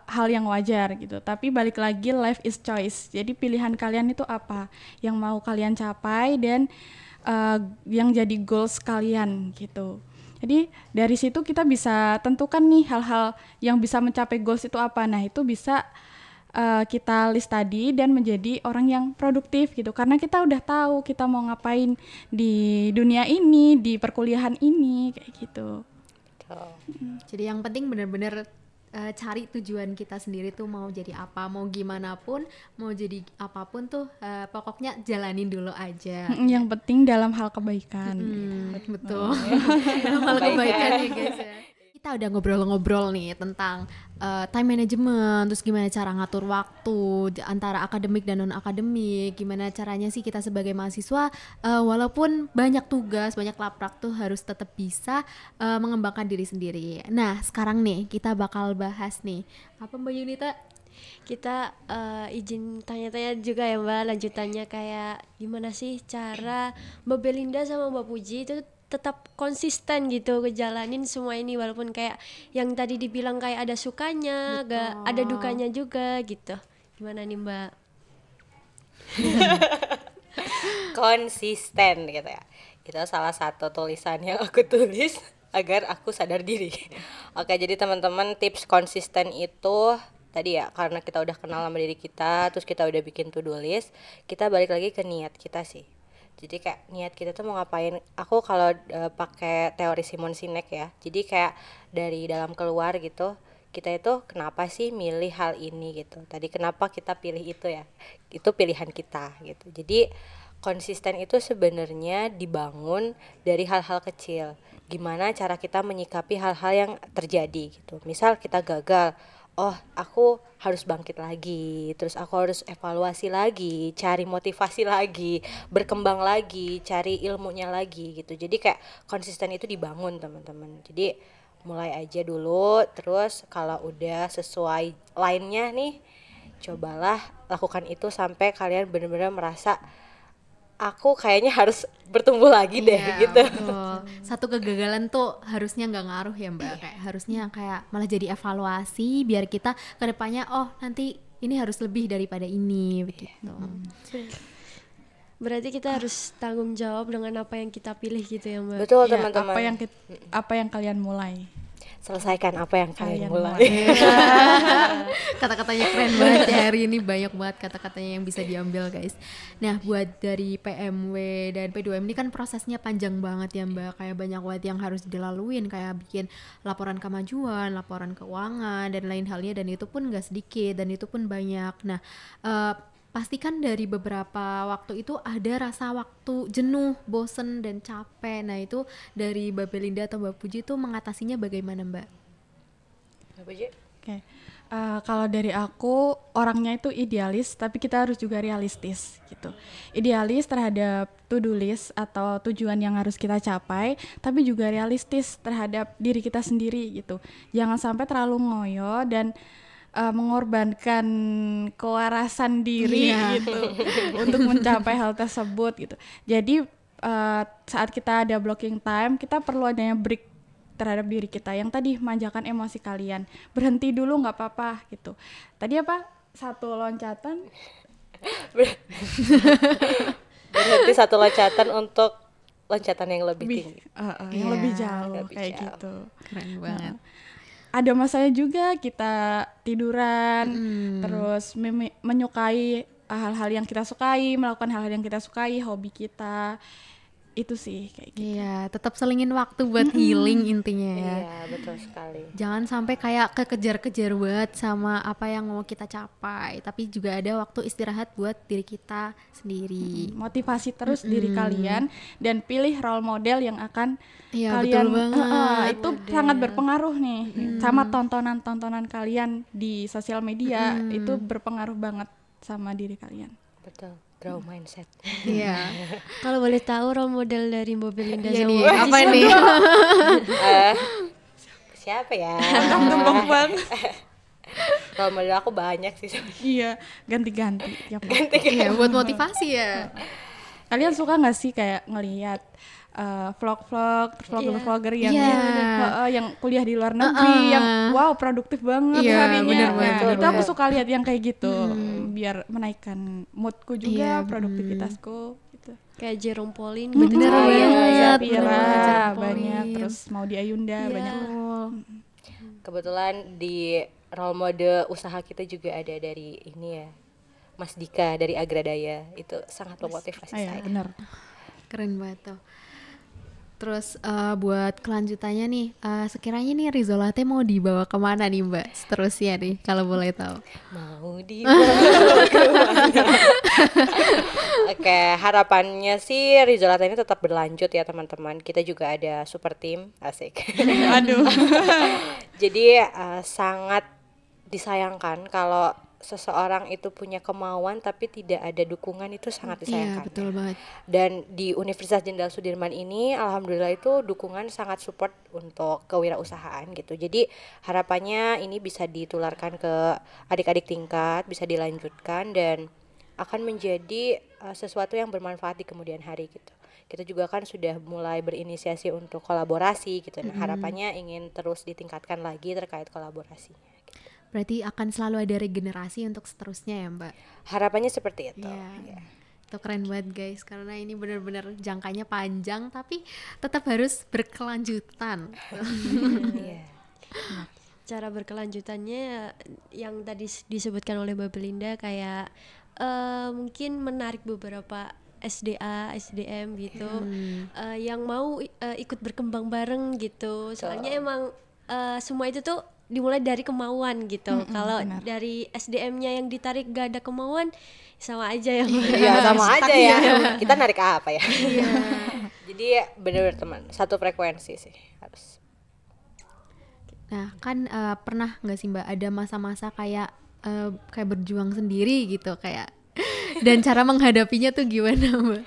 hal yang wajar gitu, tapi balik lagi life is choice, jadi pilihan kalian itu apa yang mau kalian capai dan yang jadi goals kalian gitu. Jadi dari situ kita bisa tentukan nih hal-hal yang bisa mencapai goals itu apa. Nah itu bisa kita list tadi dan menjadi orang yang produktif gitu, karena kita udah tahu kita mau ngapain di dunia ini, di perkuliahan ini kayak gitu. Jadi yang penting benar-benar cari tujuan kita sendiri tuh mau jadi apa, mau gimana pun, mau jadi apapun tuh pokoknya jalanin dulu aja. Yang penting dalam hal kebaikan. Betul. Dalam hal kebaikan ya guys ya. Kita udah ngobrol-ngobrol nih tentang time management, terus gimana cara ngatur waktu antara akademik dan non-akademik, gimana caranya sih kita sebagai mahasiswa walaupun banyak tugas, banyak laprak tuh harus tetap bisa mengembangkan diri sendiri. Nah sekarang nih kita bakal bahas nih, apa Mbak Yunita? Kita izin tanya-tanya juga ya Mbak, lanjutannya kayak gimana sih cara Mbak Belinda sama Mbak Puji itu tetap konsisten gitu ngejalanin semua ini, walaupun kayak yang tadi dibilang kayak ada sukanya, gak ada dukanya juga gitu. Gimana nih Mbak? Konsisten gitu ya. Itu salah satu tulisan yang aku tulis agar aku sadar diri. Oke, jadi teman-teman tips konsisten itu tadi ya, karena kita udah kenal sama diri kita, terus kita udah bikin to-do list, kita balik lagi ke niat kita sih. Jadi kayak niat kita tuh mau ngapain. Aku kalau pakai teori Simon Sinek ya, jadi kayak dari dalam keluar gitu, kita itu kenapa sih milih hal ini gitu. Tadi kenapa kita pilih itu ya, itu pilihan kita gitu. Jadi konsisten itu sebenarnya dibangun dari hal-hal kecil. gimana cara kita menyikapi hal-hal yang terjadi gitu. Misal kita gagal, oh aku harus bangkit lagi, terus aku harus evaluasi lagi, cari motivasi lagi, berkembang lagi, cari ilmunya lagi gitu. Jadi kayak konsisten itu dibangun teman-teman. Jadi mulai aja dulu, terus kalau udah sesuai lainnya nih, cobalah lakukan itu sampai kalian benar-benar merasa aku kayaknya harus bertumbuh lagi deh gitu. Betul. Satu kegagalan tuh harusnya nggak ngaruh ya Mbak, kayak harusnya kayak malah jadi evaluasi biar kita kedepannya oh nanti ini harus lebih daripada ini begitu. Berarti kita harus tanggung jawab dengan apa yang kita pilih gitu ya Mbak. Betul Ya, teman-teman. apa yang kalian mulai. Selesaikan apa yang kalian mulai. Kata-katanya keren banget ya hari ini, banyak banget kata-katanya yang bisa diambil guys. Nah buat dari PMW dan P2M ini kan prosesnya panjang banget ya Mbak, kayak banyak banget yang harus dilaluin, kayak bikin laporan kemajuan, laporan keuangan dan lain halnya, dan itu pun gak sedikit dan itu pun banyak. Nah pastikan dari beberapa waktu itu ada rasa waktu jenuh, bosen dan capek. Nah itu dari Mbak Belinda atau Mbak Puji itu mengatasinya bagaimana Mbak? Oke. Kalau dari aku, orangnya itu idealis, tapi kita harus juga realistis gitu. Idealis terhadap to-do list atau tujuan yang harus kita capai, tapi juga realistis terhadap diri kita sendiri gitu. Jangan sampai terlalu ngoyo dan mengorbankan kewarasan diri gitu untuk mencapai hal tersebut gitu. Jadi saat kita ada blocking time, kita perlu adanya break terhadap diri kita. Yang tadi manjakan emosi kalian, berhenti dulu nggak apa-apa gitu. Tadi apa? Satu loncatan. Berhenti satu loncatan untuk loncatan yang lebih tinggi. Yang lebih jauh lebih kayak jauh. gitu. Keren banget. Ada masanya juga kita tiduran, terus menyukai hal-hal yang kita sukai, melakukan hal-hal yang kita sukai, hobi kita. Itu sih kayak gitu. Iya, tetap selingin waktu buat healing intinya ya. Iya, betul sekali. Jangan sampai kayak kekejar-kejar banget sama apa yang mau kita capai, tapi juga ada waktu istirahat buat diri kita sendiri. Motivasi terus diri kalian dan pilih role model yang akan Iya, kalian betul banget. itu sangat berpengaruh nih sama tontonan-tontonan kalian di sosial media. Itu berpengaruh banget sama diri kalian. Betul. Grow mindset. Iya. Kalau boleh tahu role model dari Mbak Belinda Iya sama nih, Mbak Puji apa siapa? nih? Siapa ya? Tembok banget. Kalau model aku banyak sih. Iya, ganti-ganti tiap waktu. Iya, buat motivasi ya. Kalian suka nggak sih kayak ngelihat vlog-vlog, vlogger-vlogger yang yang kuliah di luar negeri, yang wow produktif banget Iya, harinya. bener Nah, banget. itu aku suka lihat yang kayak gitu, biar menaikkan moodku juga, produktivitasku gitu. Kayak Jerome Pauline Bener gitu. banget. Sapira Bener, banyak, Pauline. terus mau di Ayunda banyak. Kebetulan di role model usaha kita juga ada dari ini ya, Mas Dika dari Agradaya. Itu sangat memotivasi saya. Bener. Keren banget tuh. Terus buat kelanjutannya nih, sekiranya nih Rizola teh mau dibawa kemana nih Mbak seterusnya nih kalau boleh tahu? Mau dibawa kemana? Oke, harapannya sih Rizalata ini tetap berlanjut ya teman-teman. Kita juga ada super team, asik. Aduh. Jadi sangat disayangkan kalau seseorang itu punya kemauan tapi tidak ada dukungan, itu sangat disayangkan. Iya, betul banget. Dan di Universitas Jenderal Sudirman ini alhamdulillah itu dukungan sangat support untuk kewirausahaan gitu. Jadi harapannya ini bisa ditularkan ke adik-adik tingkat, bisa dilanjutkan dan akan menjadi sesuatu yang bermanfaat di kemudian hari gitu. Kita juga kan sudah mulai berinisiasi untuk kolaborasi gitu. Nah, harapannya ingin terus ditingkatkan lagi terkait kolaborasinya. Berarti akan selalu ada regenerasi untuk seterusnya ya Mbak? Harapannya seperti itu. Iya. Itu keren banget guys, karena ini benar-benar jangkanya panjang tapi tetap harus berkelanjutan. Iya. Cara berkelanjutannya yang tadi disebutkan oleh Mbak Belinda kayak mungkin menarik beberapa SDA, SDM gitu yang mau ikut berkembang bareng gitu. Soalnya emang semua itu tuh dimulai dari kemauan gitu. Kalau dari SDM-nya yang ditarik gak ada kemauan, sama aja ya. Iya, sama aja ya. Kita narik apa ya? Jadi bener-bener teman, satu frekuensi sih harus. Nah, kan pernah nggak sih Mbak ada masa-masa kayak kayak berjuang sendiri gitu kayak dan cara menghadapinya tuh gimana Mbak?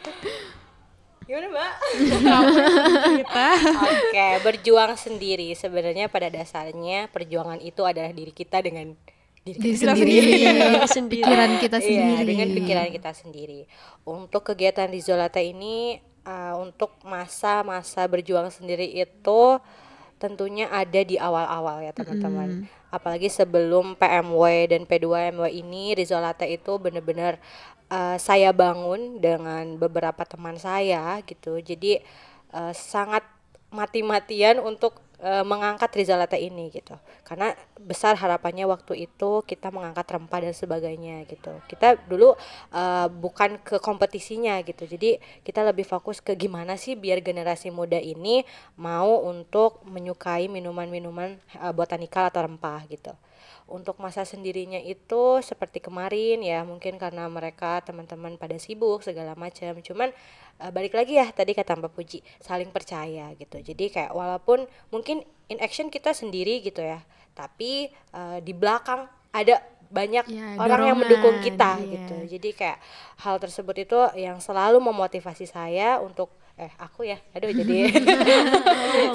Gimana Mbak? Kita Oke, berjuang sendiri sebenarnya pada dasarnya perjuangan itu adalah diri kita dengan diri Diri kita sendiri, pikiran kita Iya, sendiri. dengan pikiran kita sendiri. Untuk kegiatan Rizolata ini, untuk masa-masa berjuang sendiri itu tentunya ada di awal-awal ya teman-teman. Apalagi sebelum PMW dan P2MW ini, Rizolata itu benar-benar saya bangun dengan beberapa teman saya gitu. Jadi sangat mati-matian untuk mengangkat Rizalata ini gitu, karena besar harapannya waktu itu kita mengangkat rempah dan sebagainya gitu. Kita dulu bukan ke kompetisinya gitu, jadi kita lebih fokus ke gimana sih biar generasi muda ini mau untuk menyukai minuman-minuman botanikal atau rempah gitu. Untuk masa sendirinya itu seperti kemarin ya, mungkin karena mereka teman-teman pada sibuk segala macam. Cuman balik lagi ya tadi kata Mbak Puji, saling percaya gitu. Jadi kayak walaupun mungkin in action kita sendiri gitu ya, tapi di belakang ada banyak Ya, orang yang dorongan, mendukung kita iya. gitu. Jadi kayak hal tersebut itu yang selalu memotivasi saya untuk aku ya, aduh jadi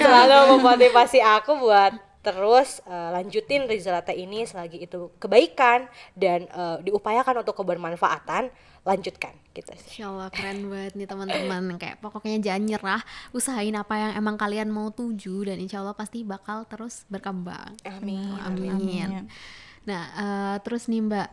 selalu memotivasi aku buat terus lanjutin Rizalata ini selagi itu kebaikan dan diupayakan untuk kebermanfaatan, lanjutkan gitu sih. Insya Allah keren banget nih teman-teman. Kayak pokoknya jangan nyerah, usahain apa yang emang kalian mau tuju dan insya Allah pasti bakal terus berkembang. Amin. Amin. Nah, terus nih Mbak,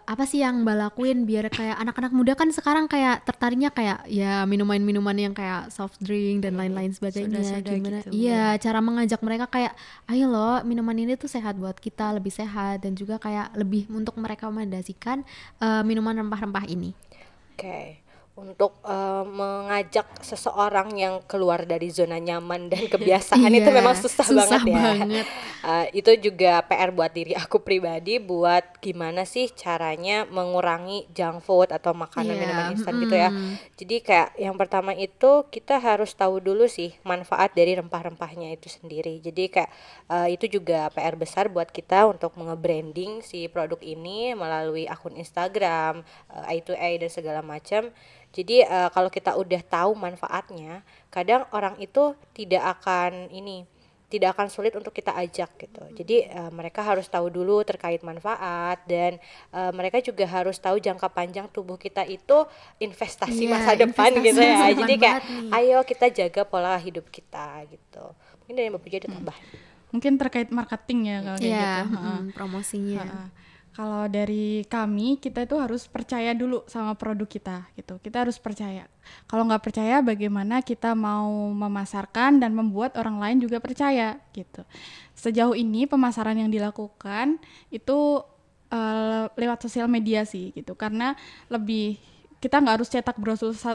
apa sih yang Mbak lakuin biar kayak anak-anak muda kan sekarang kayak tertariknya kayak ya minuman-minuman yang kayak soft drink dan lain-lain sebagainya. Soda-soda Gimana? gitu, Iya, cara mengajak mereka kayak, ayo loh, minuman ini tuh sehat buat kita, lebih sehat dan juga kayak lebih untuk merekomendasikan minuman rempah-rempah ini. Oke. Untuk mengajak seseorang yang keluar dari zona nyaman dan kebiasaan itu Iya, memang susah banget ya. banget. Itu juga PR buat diri aku pribadi, buat gimana sih caranya mengurangi junk food atau makanan Iya, minuman instan gitu ya. Jadi kayak yang pertama itu kita harus tahu dulu sih manfaat dari rempah-rempahnya itu sendiri. Jadi kayak itu juga PR besar buat kita untuk nge-branding si produk ini melalui akun Instagram, I2A dan segala macam. Jadi kalau kita udah tahu manfaatnya, kadang orang itu tidak akan sulit untuk kita ajak gitu. Jadi mereka harus tahu dulu terkait manfaat dan mereka juga harus tahu jangka panjang tubuh kita itu investasi Iya, masa depan investasi gitu ya. masa depan Jadi kayak banget nih. ayo kita jaga pola hidup kita gitu. Mungkin dari Mbak Puja ada tambah. mungkin terkait marketing ya kalau kayak Iya, gitu. Heeh. promosinya. Heeh. Kalau dari kami, kita itu harus percaya dulu sama produk kita gitu. Kita harus percaya. Kalau nggak percaya, bagaimana kita mau memasarkan dan membuat orang lain juga percaya gitu. Sejauh ini pemasaran yang dilakukan itu lewat sosial media sih gitu. Karena lebih kita nggak harus cetak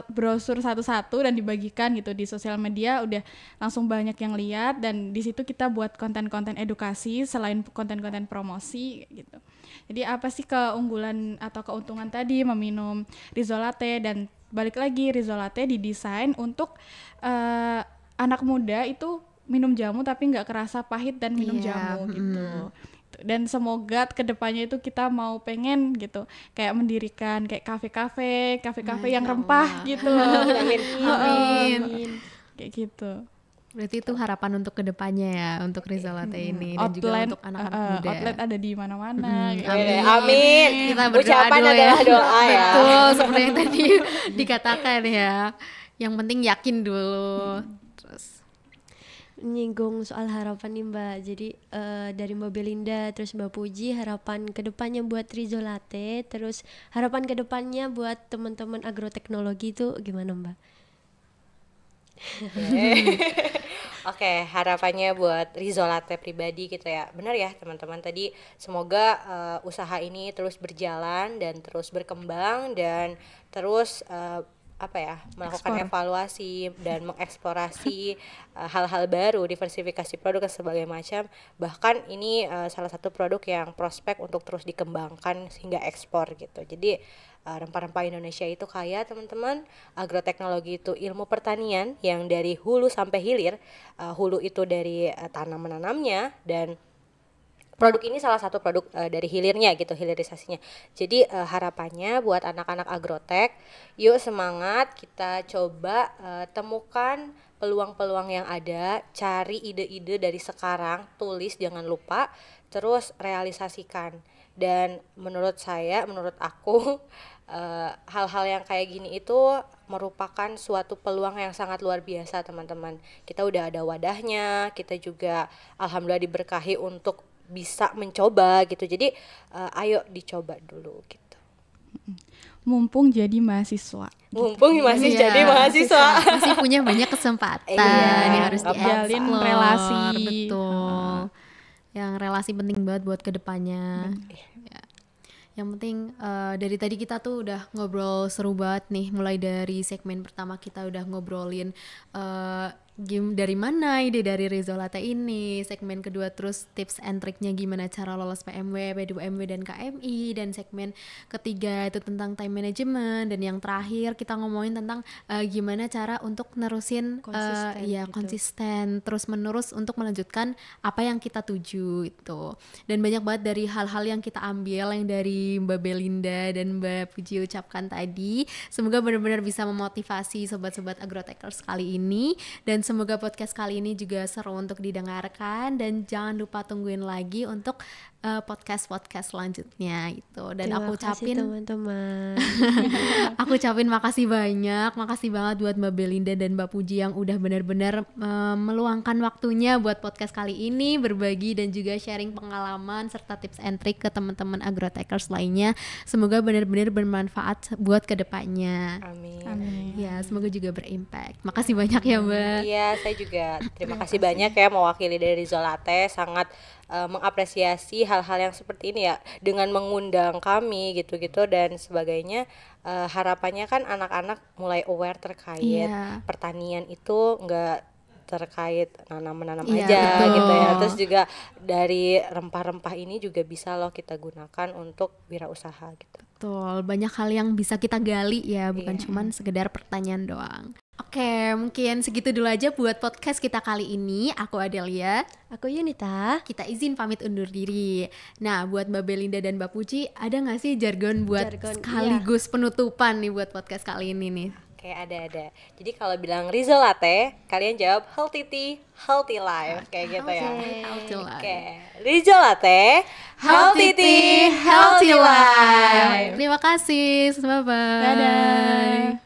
brosur satu-satu dan dibagikan gitu di sosial media, udah langsung banyak yang lihat, dan di situ kita buat konten-konten edukasi selain konten-konten promosi gitu. Jadi apa sih keunggulan atau keuntungan tadi meminum Rizolate, dan balik lagi Rizolate didesain untuk anak muda itu minum jamu tapi nggak kerasa pahit dan minum Iya, jamu gitu. Dan semoga kedepannya itu kita mau pengen gitu kayak mendirikan kayak kafe-kafe yang Masya rempah Allah. gitu loh. Amin. Amin. Kayak gitu. Berarti itu harapan untuk kedepannya ya untuk Rizalate ini dan juga untuk anak-anak muda. Outlet ada di mana-mana. kayak Amin. gitu. Amin. Kita berdoa Ucapan dulu adalah ya. doa ya. Betul, seperti yang tadi dikatakan ya. Yang penting yakin dulu. Terus Menyinggung soal harapan nih Mbak, jadi dari Mbak Belinda terus Mbak Puji, harapan kedepannya buat Rizolate, terus harapan kedepannya buat teman-teman agroteknologi itu gimana Mbak? Oke, harapannya buat Rizolate pribadi gitu ya. Benar ya teman-teman, tadi semoga usaha ini terus berjalan dan terus berkembang dan terus melakukan Ekspor. evaluasi dan mengeksplorasi hal-hal baru, diversifikasi produk dan sebagainya macam. Bahkan ini salah satu produk yang prospek untuk terus dikembangkan hingga ekspor gitu. Jadi rempah-rempah Indonesia itu kaya teman-teman. Agroteknologi itu ilmu pertanian yang dari hulu sampai hilir. Hulu itu dari tanam menanamnya, dan produk ini salah satu produk dari hilirnya gitu, hilirisasinya. Jadi harapannya buat anak-anak agrotek, yuk semangat, kita coba temukan peluang-peluang yang ada, cari ide-ide dari sekarang, tulis jangan lupa, terus realisasikan. Dan menurut aku hal-hal yang kayak gini itu merupakan suatu peluang yang sangat luar biasa teman-teman. Kita udah ada wadahnya, kita juga alhamdulillah diberkahi untuk bisa mencoba gitu. Jadi ayo dicoba dulu gitu. Mumpung jadi mahasiswa. Mumpung masih Iya, jadi mahasiswa. masih punya banyak kesempatan Iya, yang harus jalin dieksplor. relasi. Betul. Yang relasi penting banget buat kedepannya. Ya. Yang penting dari tadi kita tuh udah ngobrol seru banget nih. Mulai dari segmen pertama kita udah ngobrolin game dari mana ide dari Rizolate ini. Segmen kedua terus tips and triknya gimana cara lolos PMW, P2MW dan KMI. Dan segmen ketiga itu tentang time management. Dan yang terakhir kita ngomongin tentang gimana cara untuk nerusin konsisten terus menerus untuk melanjutkan apa yang kita tuju itu. Dan banyak banget dari hal-hal yang kita ambil yang dari Mbak Belinda dan Mbak Puji ucapkan tadi. Semoga benar-benar bisa memotivasi sobat-sobat agrotekers kali ini, dan semoga podcast kali ini juga seru untuk didengarkan, dan jangan lupa tungguin lagi untuk podcast-podcast selanjutnya itu. Dan Terima aku kasih ucapin teman-teman. aku ucapin makasih banyak, makasih banget buat Mbak Belinda dan Mbak Puji yang udah benar-benar meluangkan waktunya buat podcast kali ini, berbagi dan juga sharing pengalaman serta tips and trick ke teman-teman agrotekers lainnya. Semoga benar-benar bermanfaat buat kedepannya. Amin. Amin. Ya, semoga juga berimpact. Makasih banyak ya Mbak. Iya, saya juga terima kasih banyak ya mewakili dari Rizolate, sangat mengapresiasi hal-hal yang seperti ini ya, dengan mengundang kami gitu-gitu dan sebagainya. Harapannya kan anak-anak mulai aware terkait Iya. pertanian itu enggak terkait menanam Iya, aja betul. gitu ya. Terus juga dari rempah-rempah ini juga bisa loh kita gunakan untuk wirausaha gitu. Betul, banyak hal yang bisa kita gali ya, bukan cuman sekedar pertanyaan doang. Oke, mungkin segitu dulu aja buat podcast kita kali ini. Aku Adelia. Aku Yunita. Kita izin pamit undur diri. Nah, buat Mbak Belinda dan Mbak Puji, ada nggak sih jargon buat Jargon, sekaligus penutupan nih buat podcast kali ini nih? Oke, ada. Jadi kalau bilang Rizolate, kalian jawab healthy tea, healthy life, kayak gitu ya. Healthy life. Oke, Rizolate, healthy tea, healthy life. Terima kasih, bye-bye. Dadah.